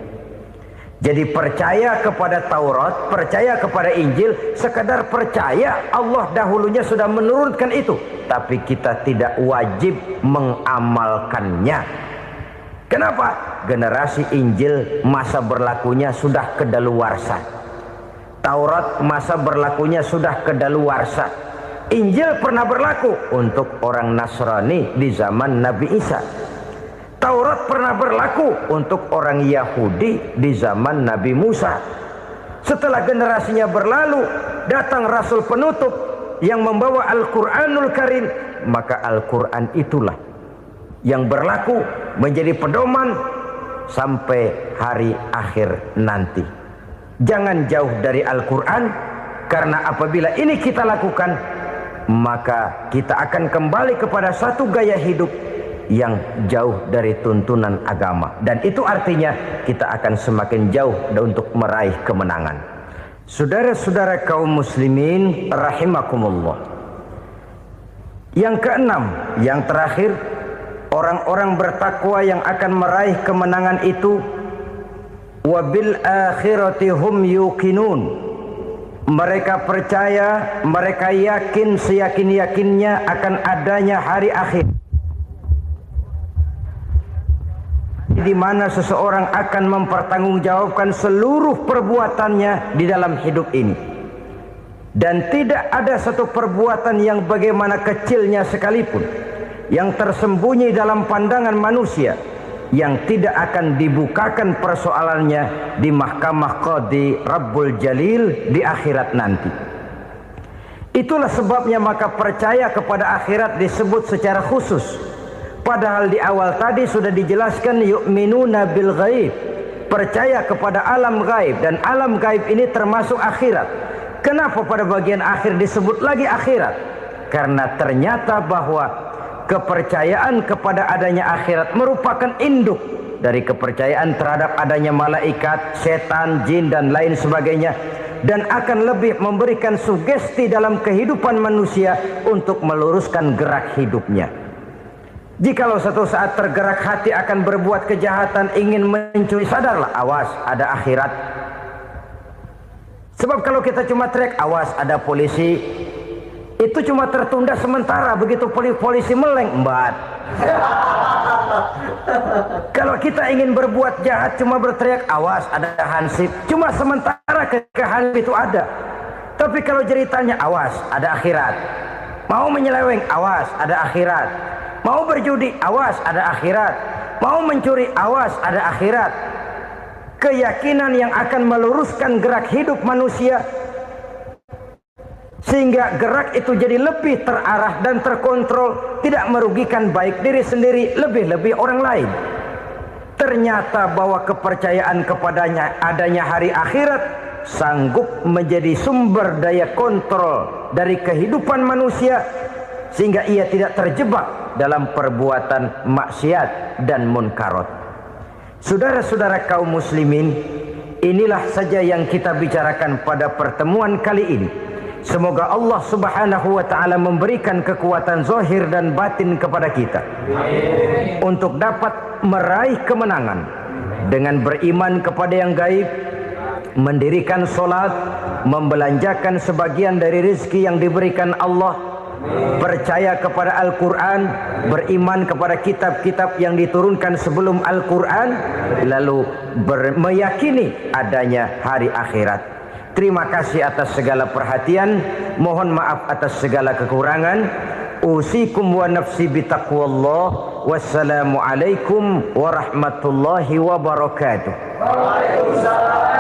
Jadi percaya kepada Taurat, percaya kepada Injil, sekadar percaya Allah dahulunya sudah menurunkan itu, tapi kita tidak wajib mengamalkannya. Kenapa? Generasi Injil masa berlakunya sudah kedaluarsa. Taurat masa berlakunya sudah kedaluarsa. Injil pernah berlaku untuk orang Nasrani di zaman Nabi Isa. Taurat pernah berlaku untuk orang Yahudi di zaman Nabi Musa. Setelah generasinya berlalu, datang Rasul penutup yang membawa Al-Quranul Karim, maka Al-Quran itulah yang berlaku menjadi pedoman sampai hari akhir nanti. Jangan jauh dari Al-Quran, karena apabila ini kita lakukan, maka kita akan kembali kepada satu gaya hidup yang jauh dari tuntunan agama, dan itu artinya kita akan semakin jauh untuk meraih kemenangan. Saudara-saudara kaum muslimin rahimakumullah. Yang keenam, yang terakhir, orang-orang bertakwa yang akan meraih kemenangan itu wabil akhirati hum yuqinun. Mereka percaya, mereka yakin seyakin-yakinnya akan adanya hari akhir, di mana seseorang akan mempertanggungjawabkan seluruh perbuatannya di dalam hidup ini. Dan tidak ada satu perbuatan yang bagaimana kecilnya sekalipun, yang tersembunyi dalam pandangan manusia, yang tidak akan dibukakan persoalannya di mahkamah Qadi Rabbul Jalil di akhirat nanti. Itulah sebabnya maka percaya kepada akhirat disebut secara khusus. Padahal di awal tadi sudah dijelaskan yu'minuna bil ghaib, percaya kepada alam gaib, dan alam gaib ini termasuk akhirat. Kenapa pada bagian akhir disebut lagi akhirat? Karena ternyata bahwa kepercayaan kepada adanya akhirat merupakan induk dari kepercayaan terhadap adanya malaikat, setan, jin dan lain sebagainya, dan akan lebih memberikan sugesti dalam kehidupan manusia untuk meluruskan gerak hidupnya. Jikalau satu saat tergerak hati akan berbuat kejahatan, ingin mencuri, sadarlah, awas ada akhirat. Sebab kalau kita cuma teriak awas ada polisi, itu cuma tertunda sementara, begitu polisi meleng embat. Kalau kita ingin berbuat jahat cuma berteriak awas ada hansip, cuma sementara ketika hansip itu ada. Tapi kalau ceritanya awas ada akhirat, mau menyeleweng awas ada akhirat, mau berjudi awas ada akhirat, mau mencuri awas ada akhirat. Keyakinan yang akan meluruskan gerak hidup manusia sehingga gerak itu jadi lebih terarah dan terkontrol, tidak merugikan baik diri sendiri, lebih-lebih orang lain. Ternyata bahwa kepercayaan kepadanya adanya hari akhirat sanggup menjadi sumber daya kontrol dari kehidupan manusia, sehingga ia tidak terjebak dalam perbuatan maksiat dan munkarat. Saudara-saudara kaum muslimin, inilah saja yang kita bicarakan pada pertemuan kali ini. Semoga Allah subhanahu wa ta'ala memberikan kekuatan zahir dan batin kepada kita untuk dapat meraih kemenangan dengan beriman kepada yang gaib, mendirikan solat, membelanjakan sebagian dari rezeki yang diberikan Allah, percaya kepada Al-Quran, beriman kepada kitab-kitab yang diturunkan sebelum Al-Quran, lalu meyakini adanya hari akhirat. Terima kasih atas segala perhatian, mohon maaf atas segala kekurangan. Usikum wa nafsi bitaqwallah. Wassalamualaikum warahmatullahi wabarakatuh. Waalaikumsalam.